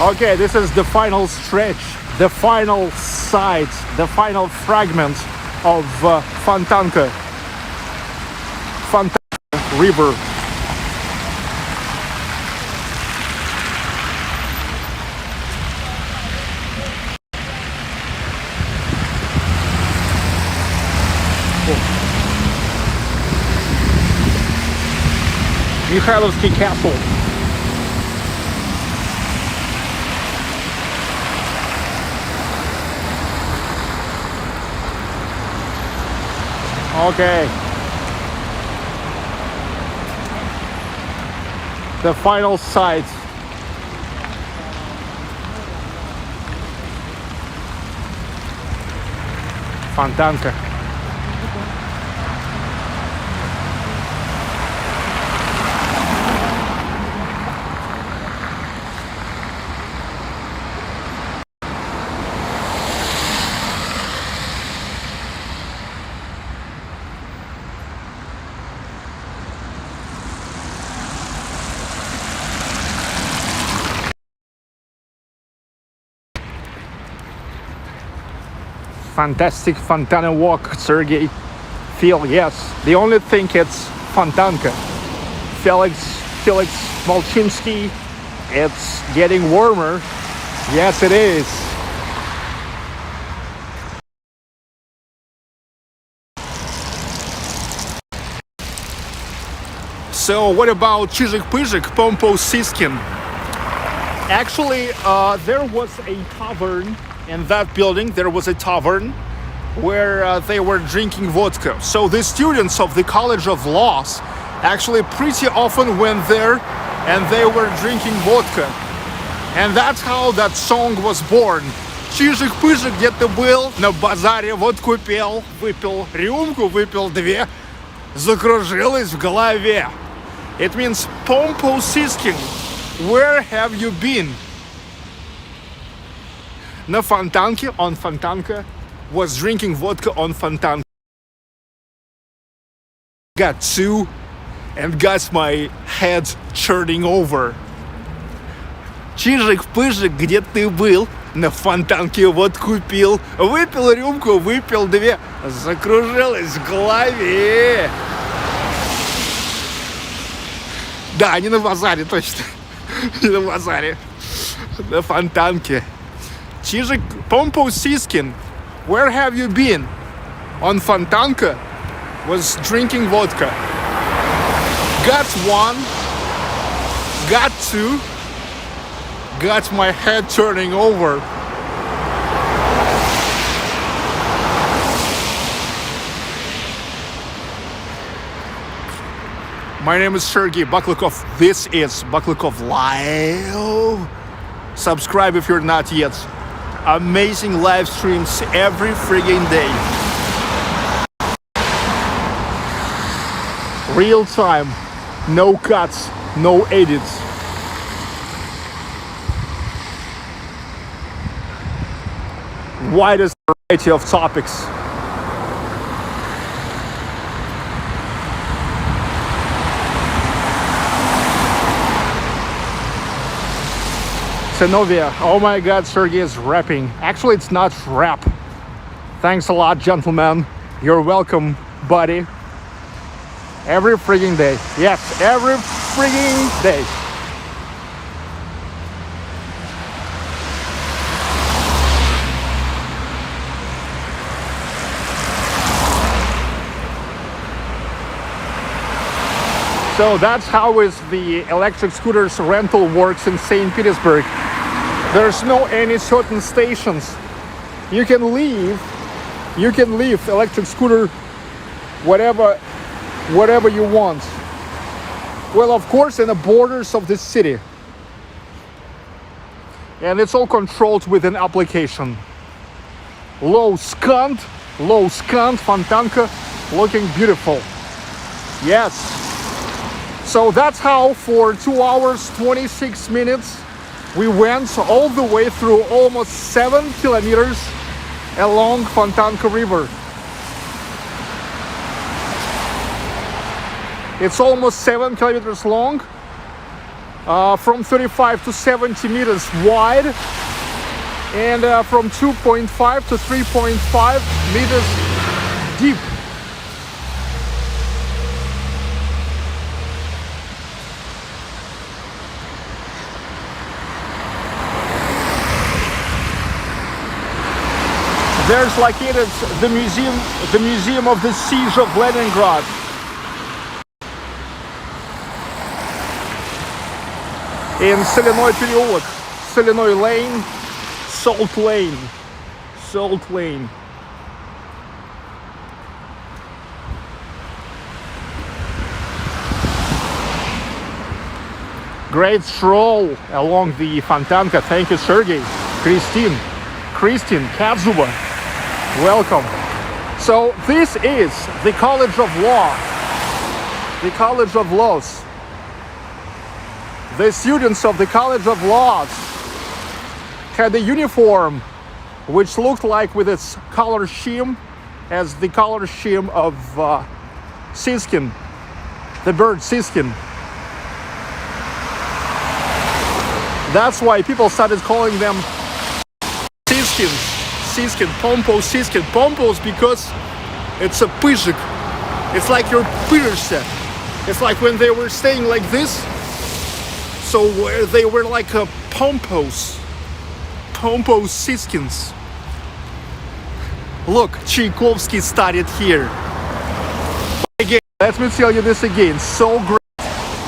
Okay, this is the final stretch, the final site, the final fragment of Fontanka River. Mikhailovsky Castle. Okay. The final site. Fontanka. Fantastic Fontana walk, Sergey. Feel, yes. The only thing it's Fontanka. Felix Malchinsky. It's getting warmer. Yes, it is. So what about Chizhik-Pyzhik, Pompo Siskin? Actually, there was a tavern in that building there was a tavern where they were drinking vodka. So the students of the College of Laws actually pretty often went there and they were drinking vodka. And that's how that song was born. Чижик-пыжик, где ты был? На базаре водку пел. Выпил рюмку, выпил две. Закружилось в голове. It means Pompo Siskin, where have you been? На Fontanka, on Fontanka, was drinking vodka on Fontanka. Got two and got my head turning over. Чижик-пыжик, где ты был? На Фонтанке водку пил. Выпил рюмку, выпил две. Закружилось в голове. Да, не на базаре, точно. Не на базаре. На Фонтанке. Чижик, Pompo Siskin, where have you been? On Fontanka was drinking vodka. Got one. Got two. Got my head turning over. My name is Sergey Baklikov. This is Baklikov Live. Subscribe if you're not yet. Amazing live streams every friggin' day. Real time. No cuts, no edits. Widest variety of topics. Zenovia, oh my god, Sergey is rapping. Actually, it's not rap. Thanks a lot, gentlemen. You're welcome, buddy. Every frigging day. Yes, every frigging day. So that's how is the electric scooters rental works in St. Petersburg. There's no any certain stations. You can leave electric scooter whatever you want. Well, of course, in the borders of the city. And it's all controlled with an application. Low scant, Fontanka, looking beautiful. Yes. So that's how for 2 hours, 26 minutes, we went all the way through almost 7 kilometers along Fontanka River. It's almost 7 kilometers long, from 35 to 70 meters wide, and from 2.5 to 3.5 meters deep. There's located the museum of the siege of Leningrad. In Соляной переулок, Соляной Lane, Salt Lane. Great stroll along the Fontanka. Thank you, Sergey. Christine, Kadzuba. Welcome. So this is the College of Law. The College of Laws. The students of the College of Laws had a uniform which looked like with its color scheme as the color scheme of Siskin, the bird Siskin. That's why people started calling them Siskin, Pompo Siskin. Pompos because it's a pyzhik. It's like your pyrsa. It's like when they were staying like this. So they were like a Pompo Siskins. Look, Tchaikovsky studied here. Again, let me tell you this again. So great,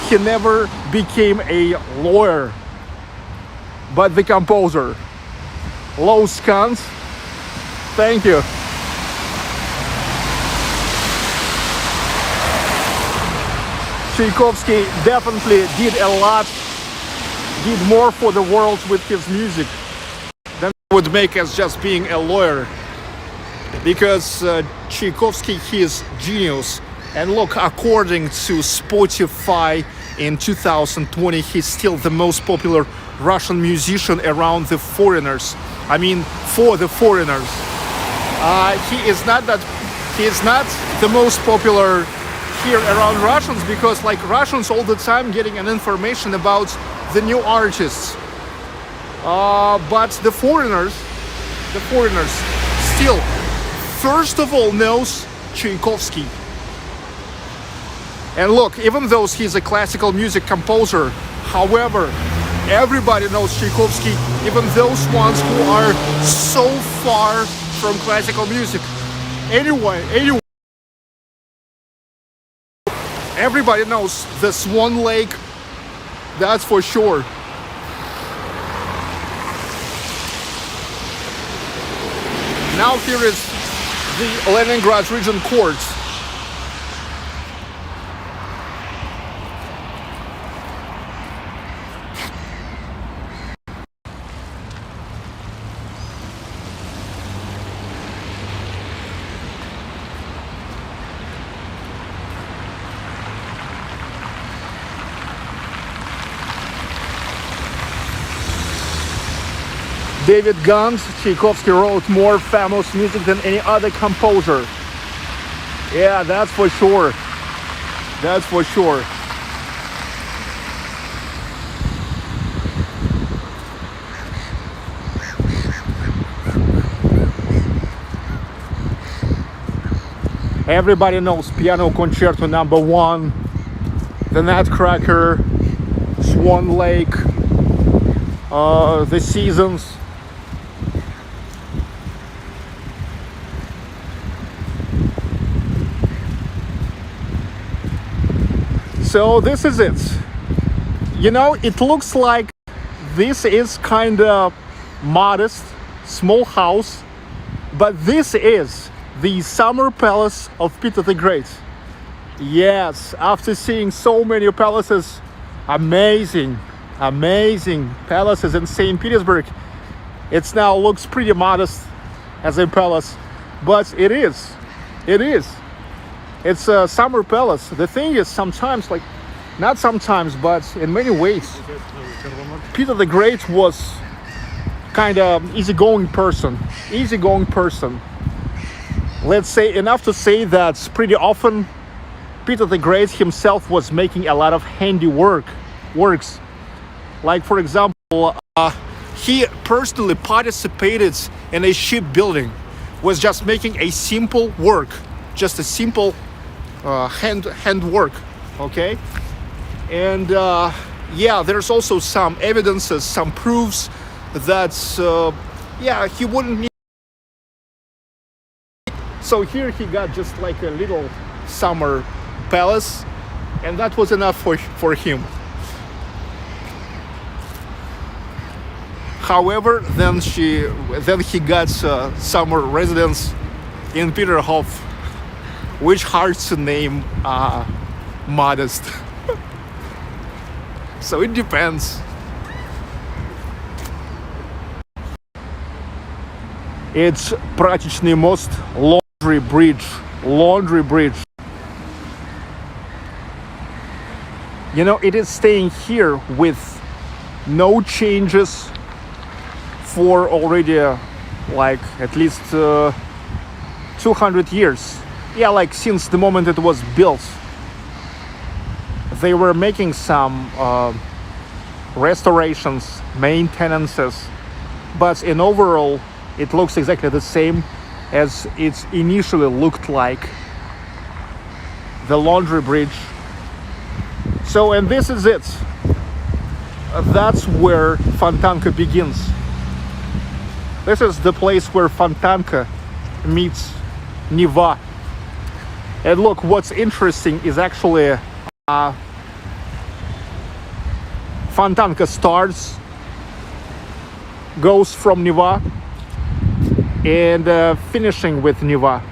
he never became a lawyer, but the composer. low scans. Thank you. Tchaikovsky definitely did a lot, did more for the world with his music than would make as just being a lawyer. Because Tchaikovsky, he is genius. And look, according to Spotify in 2020, he's still the most popular Russian musician around the foreigners. I mean, for the foreigners. He is not the most popular here around Russians, because like Russians all the time getting an information about the new artists. But the foreigners still first of all knows Tchaikovsky. And look, even though he's a classical music composer, however, everybody knows Tchaikovsky, even those ones who are so far from classical music. Anyway, everybody knows the Swan Lake, that's for sure. Now here is the Leningrad Region Court. David Gans, Tchaikovsky wrote more famous music than any other composer. Yeah, that's for sure. That's for sure. Everybody knows Piano Concerto Number 1, The Nutcracker, Swan Lake, The Seasons. So this is it. You know, it looks like this is kind of modest, small house, but this is the summer palace of Peter the Great. Yes, after seeing so many palaces, amazing palaces in St. Petersburg, it now looks pretty modest as a palace, but it is. It's a summer palace. The thing is, sometimes, like, not sometimes, but in many ways, Peter the Great was kind of easygoing person. Let's say enough to say that pretty often Peter the Great himself was making a lot of works. Like, for example, he personally participated in a shipbuilding, was just making a simple work, just a simple hand work, okay? And yeah, there's also some evidences, some proofs that yeah, he wouldn't need. So here he got just like a little summer palace, and that was enough for him. However, then he got summer residence in Peterhof, which hard to name modest. So it depends. It's прачечный мост, laundry bridge. You know, it is staying here with no changes for already like at least 200 years. Yeah, like since the moment it was built. They were making some restorations, maintenances, but in overall it looks exactly the same as it initially looked like, the laundry bridge. So, and this is it. That's where Fontanka begins. This is the place where Fontanka meets Neva. And look, what's interesting is actually Fontanka starts, goes from Neva, and finishing with Neva.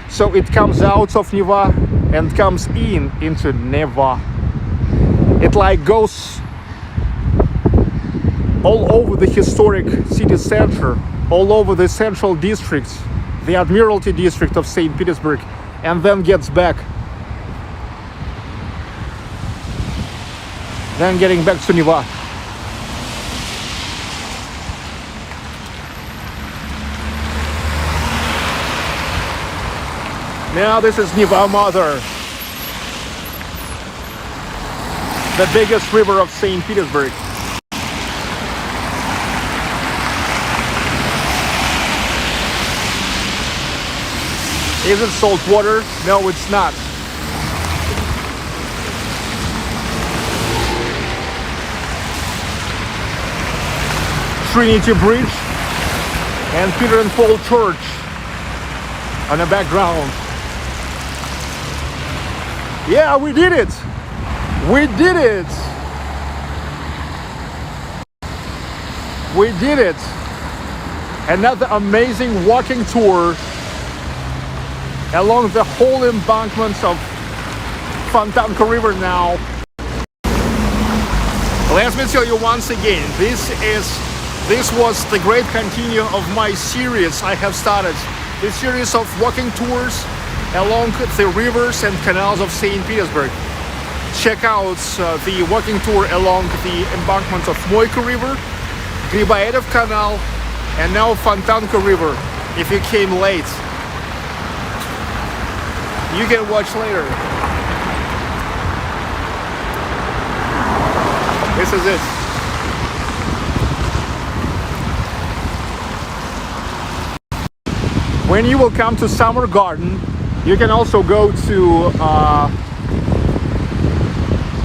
So it comes out of Neva and comes into Neva. It like goes all over the historic city center, all over the central districts, the Admiralty district of St. Petersburg, and then gets back. Then getting back to Neva. Now this is Neva Mother, the biggest river of St. Petersburg. Is it salt water? No, it's not. Trinity Bridge and Peter and Paul Church on the background. Yeah, we did it! We did it! We did it! Another amazing walking tour along the whole embankment of Fontanka River now. Let me tell you once again, this was the great continue of my series I have started. This series of walking tours along the rivers and canals of St. Petersburg. Check out the walking tour along the embankment of Moika River, Gribaev Canal, and now Fontanka River. If you came late, you can watch later. This is it. When you will come to Summer Garden, you can also go to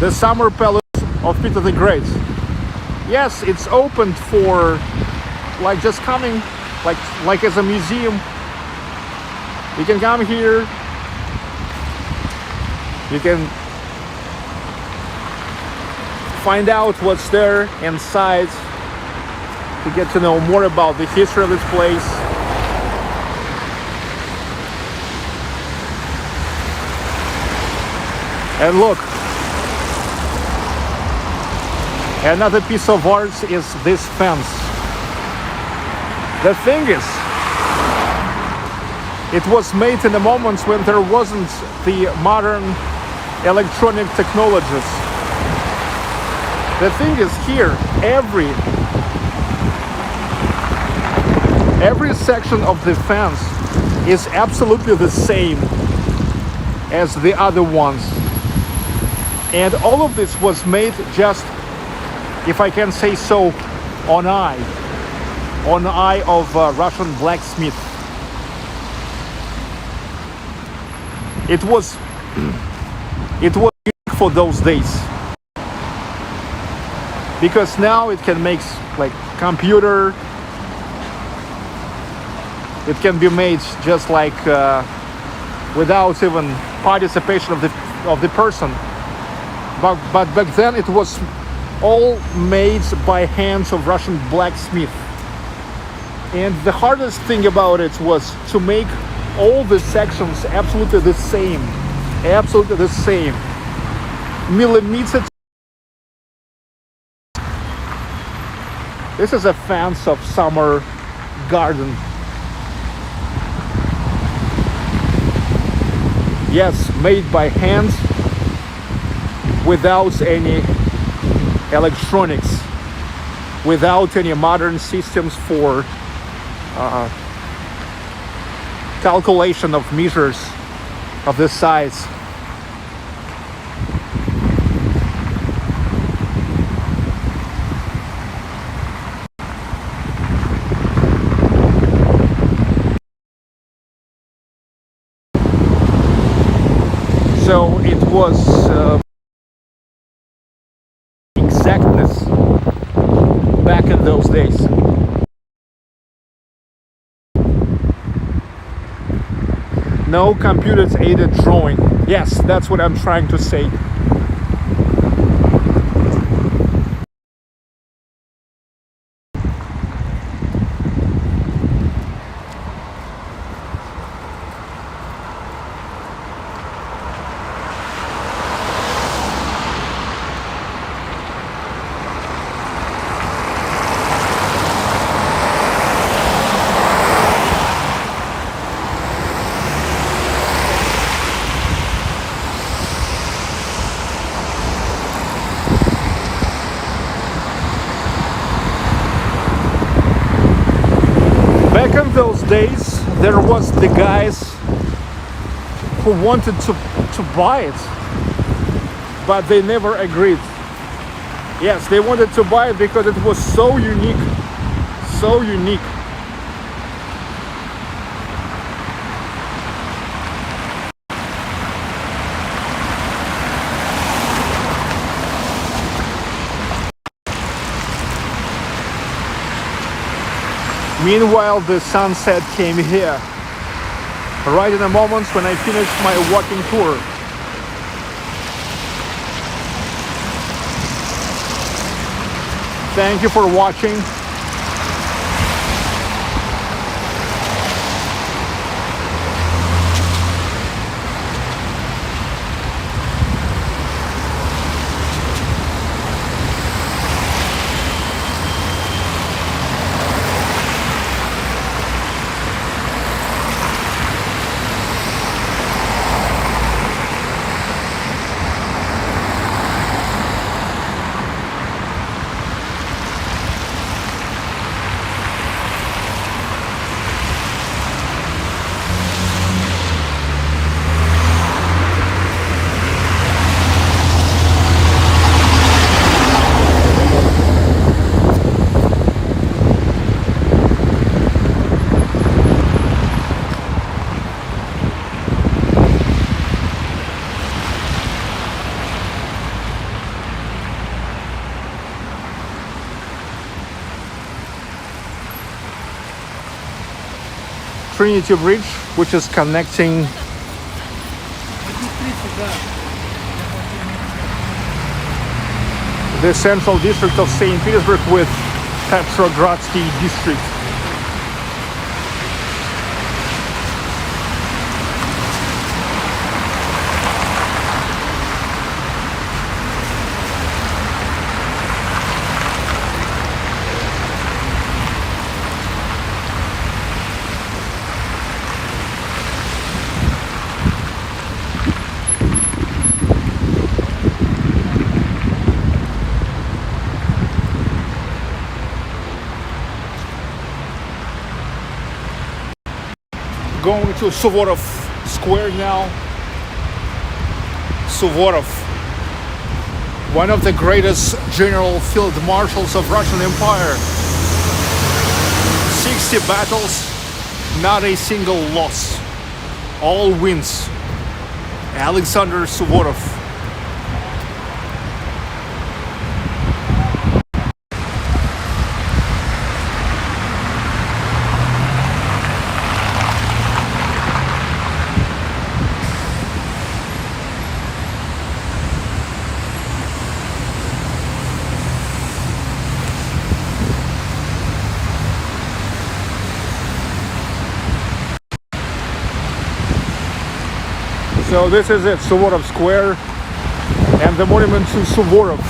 the Summer Palace of Peter the Great. Yes, it's opened for like just coming, like as a museum. You can come here. You can find out what's there inside to get to know more about the history of this place. And look, another piece of art is this fence. The thing is, it was made in the moments when there wasn't the modern electronic technologies. The thing is here, every section of the fence is absolutely the same as the other ones. And all of this was made just, if I can say so, on eye of Russian blacksmith. It was unique for those days, because now it can make like computer. It can be made just like without even participation of the person. But back then it was all made by hands of Russian blacksmith. And the hardest thing about it was to make all the sections absolutely the same. Absolutely the same. Millimeter. This is a fence of Summer Garden. Yes, made by hands, without any electronics, without any modern systems for calculation of measures of this size. So it was exactness back in those days. No computer-aided drawing. Yes, that's what I'm trying to say. in those days, there was the guys who wanted to buy it, but they never agreed. Yes, they wanted to buy it because it was so unique, so unique. Meanwhile, the sunset came here, right in the moments when I finished my walking tour. Thank you for watching. Trinity Bridge, which is connecting the central district of St. Petersburg with Petrogradsky district. Going to Suvorov Square now. Suvorov, one of the greatest general field marshals of Russian Empire. 60 battles, not a single loss. All wins. Alexander Suvorov. So this is it, Suvorov Square and the monument to Suvorov.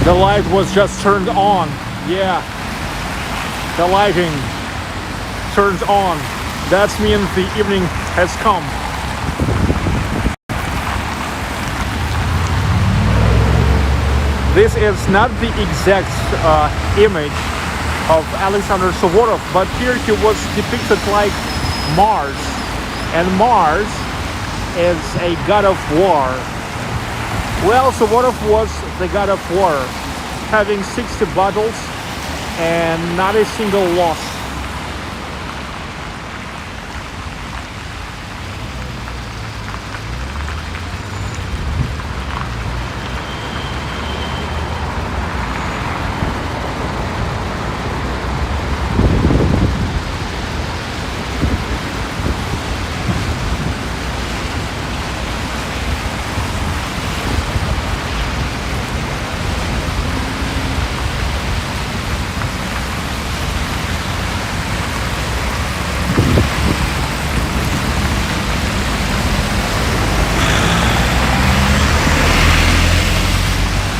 The light was just turned on. Yeah, the lighting turned on. That means the evening has come. This is not the exact image of Alexander Suvorov, but here he was depicted like Mars, and Mars is a god of war. Well, Suvorov was the god of war, having 60 battles and not a single loss.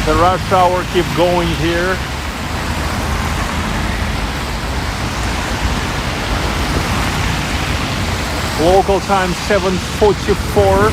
The rush hour keep going here. Local time 7:44.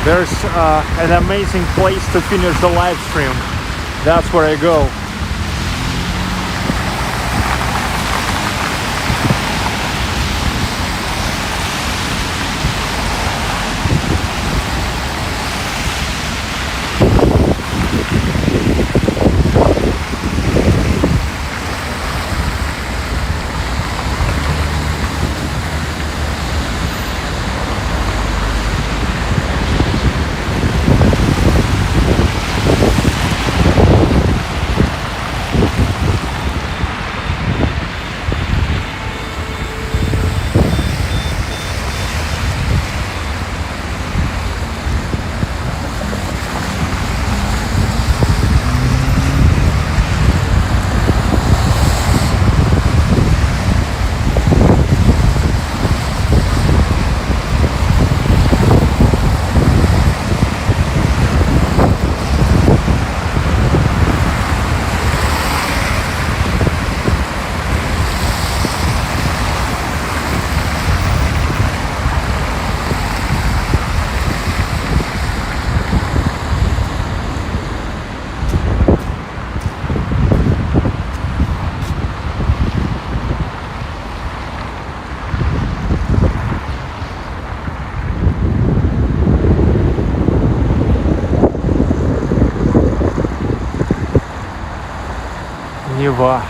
There's an amazing place to finish the live stream. That's where I go. Neva.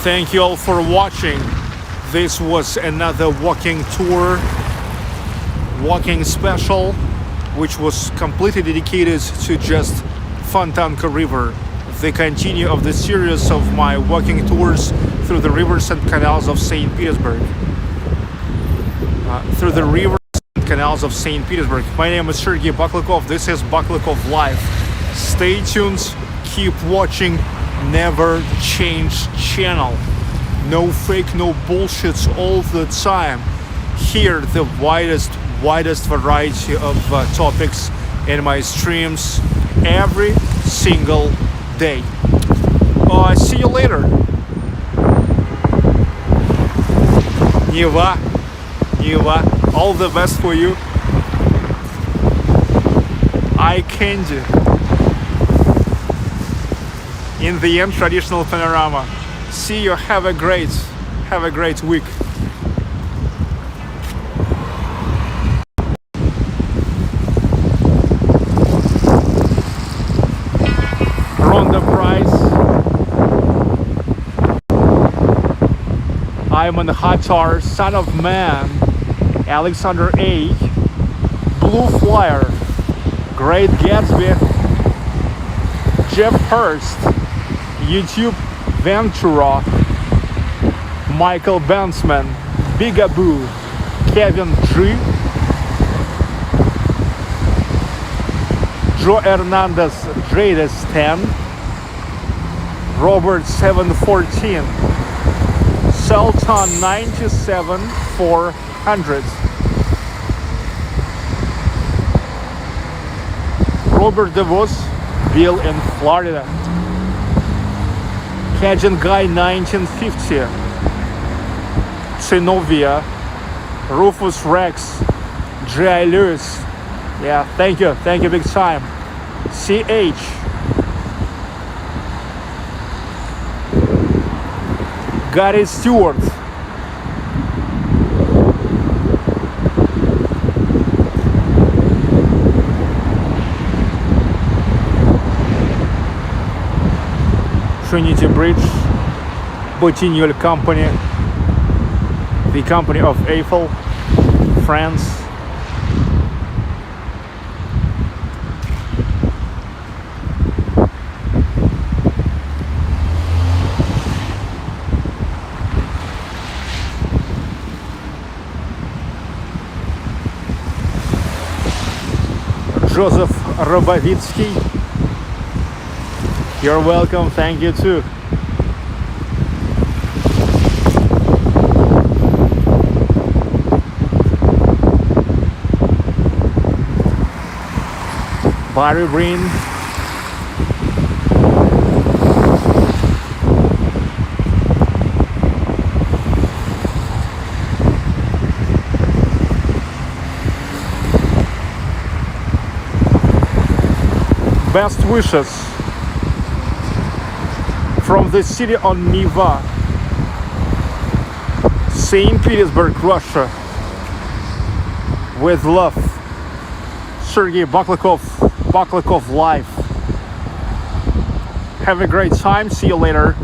Thank you all for watching. This was another walking tour, walking special, which was completely dedicated to just Fontanka River, the continue of the series of my walking tours through the rivers and canals of St. Petersburg. Canals of St. Petersburg. My name is Sergei Baklykov. This is Baklykov Live. Stay tuned, keep watching, never change channel. No fake, no bullshits all the time. Here the widest variety of topics in my streams every single day. See you later. Neva. All the best for you. Eye candy. In the end, traditional panorama. See you. Have a great week. Ronda Price. Iman Hatar, Son of Man. Alexander A. Blue Flyer, Great Gatsby, Jeff Hurst, YouTube Ventura, Michael Bensman, Bigaboo, Kevin G, Joe Hernandez, Jadis 10, Robert 714, Sultan 97 400, Robert DeVos, Bill in Florida, Cajun Guy 1950, Zinovia, Rufus Rex, J.I. Lewis, yeah, thank you big time, CH, Gary Stewart, Trinity Bridge, Bottignol Company, the Company of Eiffel, France, Joseph Robovitsky. You're welcome, thank you too. Barry Green. Best wishes from the city on Neva, St. Petersburg, Russia. With love, Sergei Baklykov Live. Have a great time. See you later.